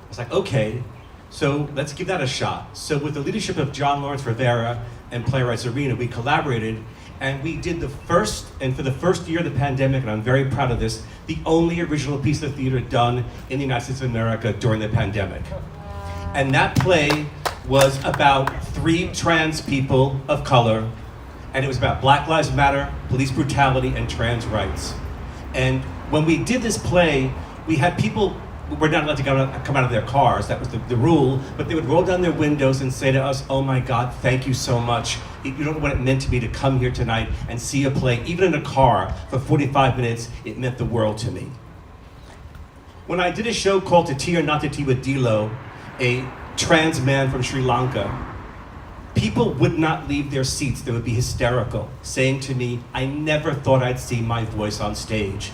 I was like, okay, so let's give that a shot. So with the leadership of John Lawrence Rivera and Playwrights Arena, we collaborated, and we did the first, and for the first year of the pandemic, and I'm very proud of this, the only original piece of theater done in the United States of America during the pandemic. And that play was about 3 trans people of color, and it was about Black Lives Matter, police brutality, and trans rights. And when we did this play, we had people were not allowed to come out of their cars, that was the rule, but they would roll down their windows and say to us, oh my God, thank you so much. You don't know what it meant to me to come here tonight and see a play, even in a car, for 45 minutes, it meant the world to me. When I did a show called To Tea or Not to Tea with Dilo, a trans man from Sri Lanka, people would not leave their seats. They would be hysterical, saying to me, I never thought I'd see my voice on stage.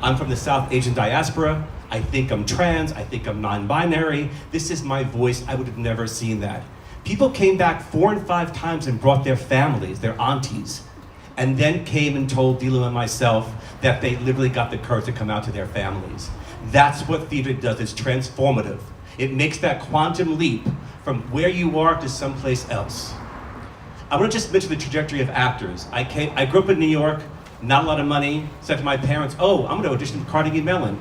I'm from the South Asian diaspora. I think I'm trans. I think I'm non-binary. This is my voice. I would have never seen that. People came back 4 and 5 times and brought their families, their aunties, and then came and told Dilo and myself that they literally got the courage to come out to their families. That's what theater does. It's transformative. It makes that quantum leap from where you are to someplace else. I want to just mention the trajectory of actors. I grew up in New York, not a lot of money, said to my parents, oh, I'm going to audition for Carnegie Mellon.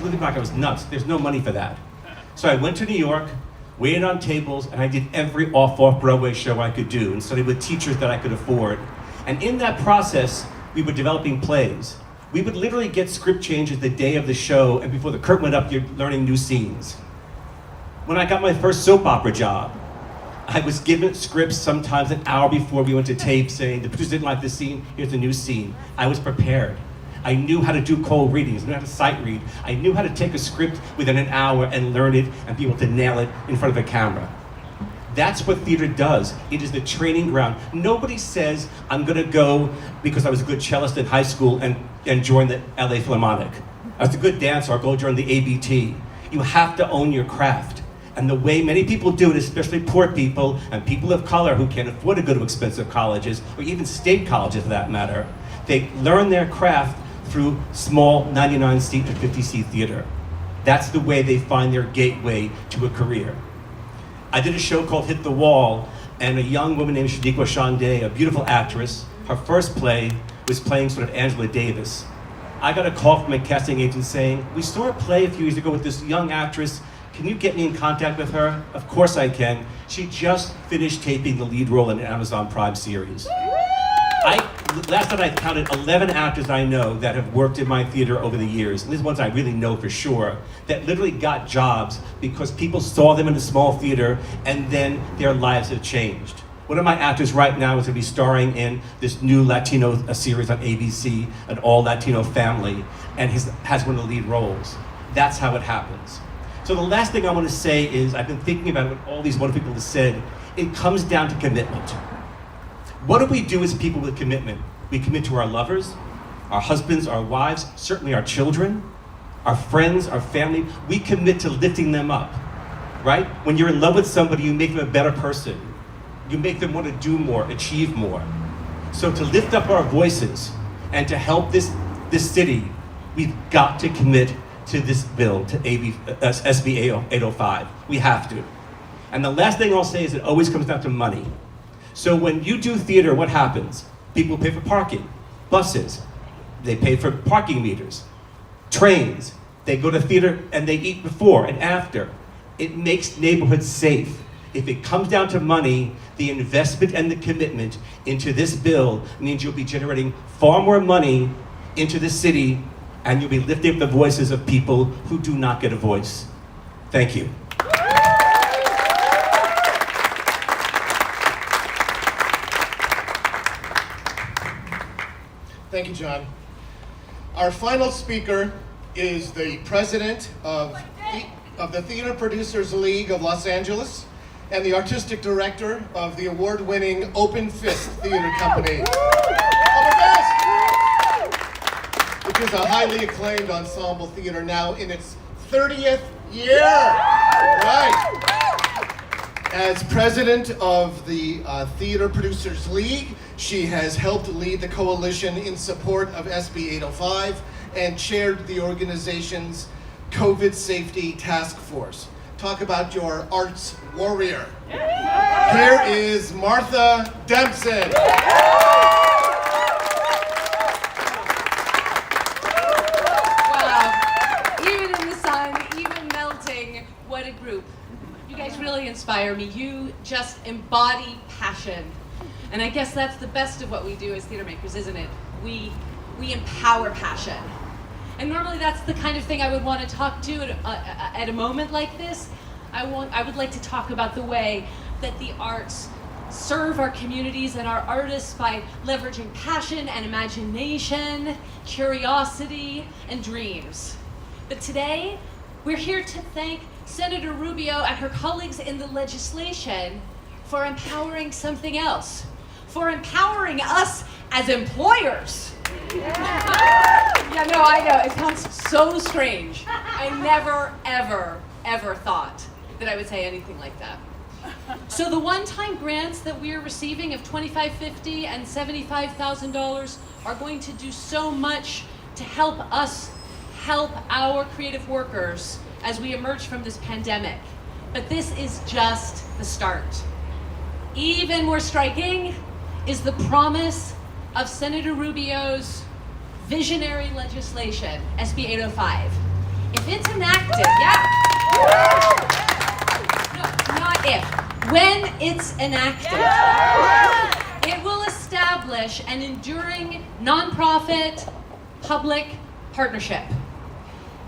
Looking back, I was nuts. There's no money for that. So I went to New York, waited on tables, and I did every off-Broadway show I could do and studied with teachers that I could afford. And in that process, we were developing plays. We would literally get script changes the day of the show, and before the curtain went up, you're learning new scenes. When I got my first soap opera job, I was given scripts sometimes an hour before we went to tape saying, the producer didn't like this scene, here's a new scene. I was prepared. I knew how to do cold readings, I knew how to sight read. I knew how to take a script within an hour and learn it and be able to nail it in front of a camera. That's what theater does. It is the training ground. Nobody says, I'm gonna go because I was a good cellist in high school and join the LA Philharmonic. I was a good dancer, I'll go join the ABT. You have to own your craft. And the way many people do it, especially poor people and people of color who can't afford to go to expensive colleges, or even state colleges for that matter, they learn their craft through small 99-seat and 50-seat theater. That's the way they find their gateway to a career. I did a show called Hit the Wall, and a young woman named Shadiqua Shande, a beautiful actress, her first play was playing sort of Angela Davis. I got a call from a casting agent saying, we saw a play a few years ago with this young actress. Can you get me in contact with her? Of course I can. She just finished taping the lead role in an Amazon Prime series. Last night I counted 11 actors I know that have worked in my theater over the years, and these ones I really know for sure, that literally got jobs because people saw them in a small theater and then their lives have changed. One of my actors right now is going to be starring in this new Latino series on ABC, an all-Latino family, and has one of the lead roles. That's how it happens. So the last thing I want to say is, I've been thinking about what all these wonderful people have said, it comes down to commitment. What do we do as people with commitment? We commit to our lovers, our husbands, our wives, certainly our children, our friends, our family. We commit to lifting them up, right? When you're in love with somebody, you make them a better person. You make them want to do more, achieve more. So to lift up our voices and to help this city, we've got to commit to this bill, to SB805. We have to. And the last thing I'll say is it always comes down to money. So when you do theater, what happens? People pay for parking, buses, they pay for parking meters, trains, they go to theater and they eat before and after. It makes neighborhoods safe. If it comes down to money, the investment and the commitment into this bill means you'll be generating far more money into the city, and you'll be lifting up the voices of people who do not get a voice. Thank you. Thank you, John. Our final speaker is the president of the Theater Producers League of Los Angeles and the artistic director of the award-winning Open Fist Theater Company. Open Fist! Which is a highly acclaimed ensemble theater now in its 30th year. Right. As president of the Theater Producers League, she has helped lead the coalition in support of SB805 and chaired the organization's COVID Safety Task Force. Talk about your arts warrior. Here is Martha Dempson. Wow, even in the sun, even melting, what a group. You guys really inspire me. You just embody passion. And I guess that's the best of what we do as theater makers, isn't it? We empower passion. And normally that's the kind of thing I would want to talk to at a moment like this. I would like to talk about the way that the arts serve our communities and our artists by leveraging passion and imagination, curiosity, and dreams. But today, we're here to thank Senator Rubio and her colleagues in the legislation for empowering something else, for empowering us as employers. Yeah, no, I know, it sounds so strange. I never, ever thought that I would say anything like that. So the one-time grants that we are receiving of $2,550 and $75,000 are going to do so much to help us help our creative workers as we emerge from this pandemic. But this is just the start. Even more striking is the promise of Senator Rubio's visionary legislation, SB805. If it's enacted, no, not if, when it's enacted, it will establish an enduring nonprofit public partnership.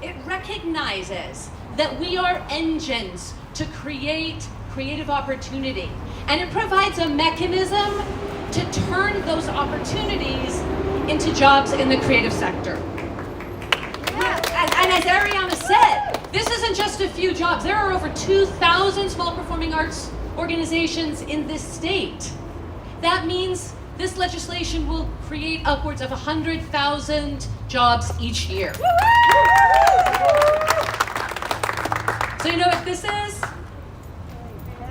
It recognizes that we are engines to create creative opportunity, and it provides a mechanism to turn those opportunities into jobs in the creative sector. And as Ariana said, this isn't just a few jobs. There are over 2,000 small performing arts organizations in this state. That means this legislation will create upwards of 100,000 jobs each year. So you know what this is?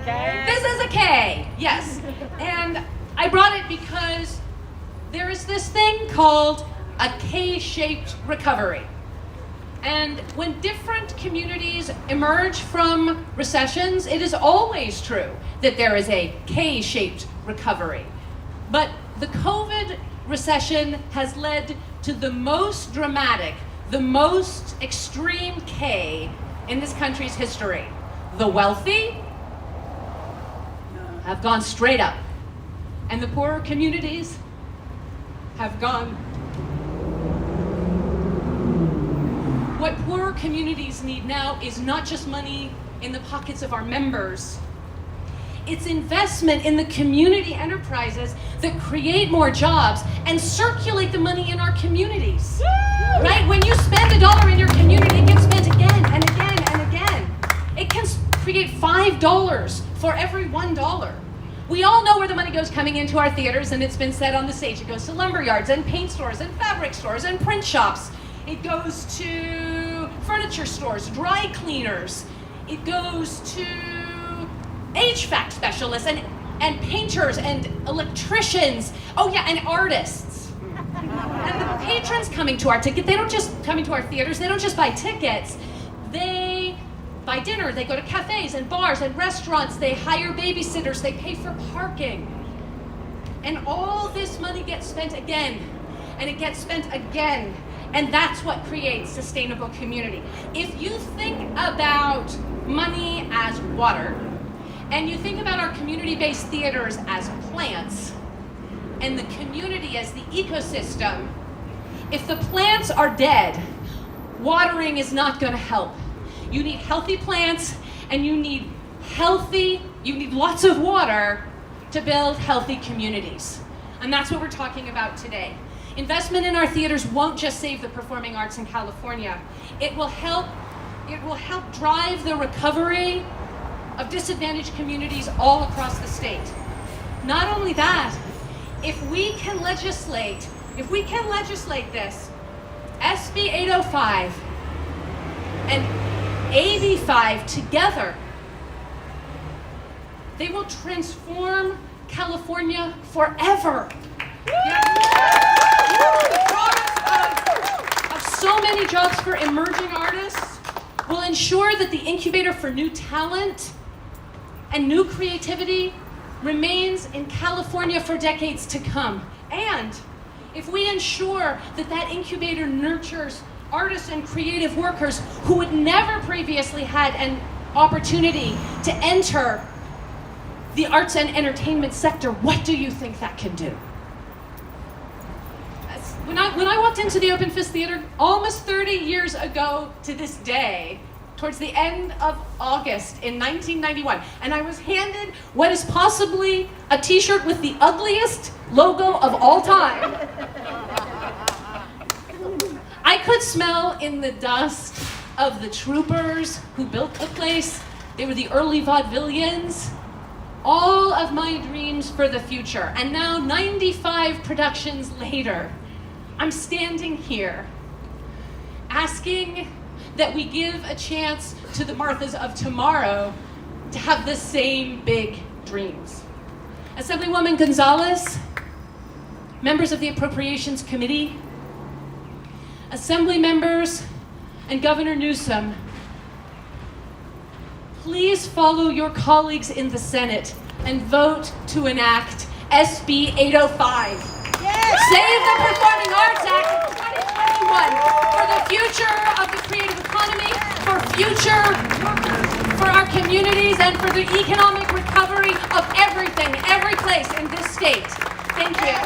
K. This is a K, yes. And I brought it because there is this thing called a K-shaped recovery. And when different communities emerge from recessions, it is always true that there is a K-shaped recovery. But the COVID recession has led to the most dramatic, the most extreme K in this country's history. The wealthy have gone straight up, and the poorer communities have gone. What poorer communities need now is not just money in the pockets of our members. It's investment in the community enterprises that create more jobs and circulate the money in our communities. Right? When you spend $1 in your community, it gets spent again and again and again. It can create $5 for every $1. We all know where the money goes coming into our theaters, and it's been said on the stage. It goes to lumber yards and paint stores and fabric stores and print shops. It goes to furniture stores, dry cleaners. It goes to HVAC specialists and painters and electricians. Oh yeah, and artists. And the patrons coming to our ticket, they don't just come into our theaters, they don't just buy tickets. They buy dinner, they go to cafes and bars and restaurants, they hire babysitters, they pay for parking. And all this money gets spent again, and it gets spent again, and that's what creates sustainable community. If you think about money as water, and you think about our community-based theaters as plants, and the community as the ecosystem, if the plants are dead, watering is not going to help. You need healthy plants, and you need lots of water to build healthy communities. And that's what we're talking about today. Investment in our theaters won't just save the performing arts in California. It will help drive the recovery of disadvantaged communities all across the state. Not only that, if we can legislate this, SB805 and AB5 together, they will transform California forever. The promise of so many jobs for emerging artists will ensure that the incubator for new talent and new creativity remains in California for decades to come. And if we ensure that that incubator nurtures artists and creative workers who would never previously had an opportunity to enter the arts and entertainment sector, what do you think that can do? When I walked into the Open Fist Theater almost 30 years ago to this day, towards the end of August in 1991, and I was handed what is possibly a t-shirt with the ugliest logo of all time. I could smell in the dust of the troopers who built the place. They were the early vaudevillians. All of my dreams for the future. And now, 95 productions later, I'm standing here asking that we give a chance to the Marthas of tomorrow to have the same big dreams. Assemblywoman Gonzalez, members of the Appropriations Committee, Assembly members, and Governor Newsom, please follow your colleagues in the Senate and vote to enact SB 805. Yes. Save the Performing Arts Act of 2021 for the future of the creative economy, for future workers, for our communities, and for the economic recovery of everything, every place in this state. Thank you.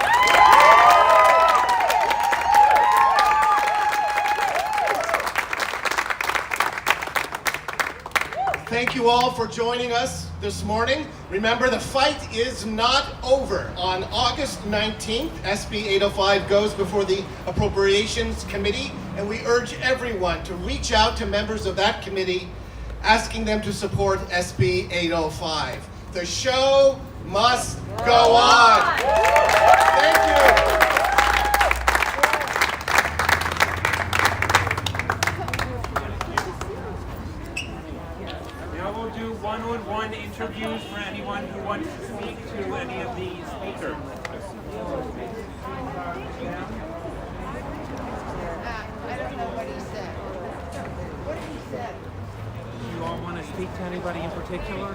Thank you all for joining us this morning. Remember, the fight is not over. On August 19th, SB 805 goes before the Appropriations Committee, and we urge everyone to reach out to members of that committee, asking them to support SB 805. The show must go on. Thank you. One-on-one interviews for anyone who wants to speak to any of the speakers. I don't know what he said. What did he say? Do you all want to speak to anybody in particular?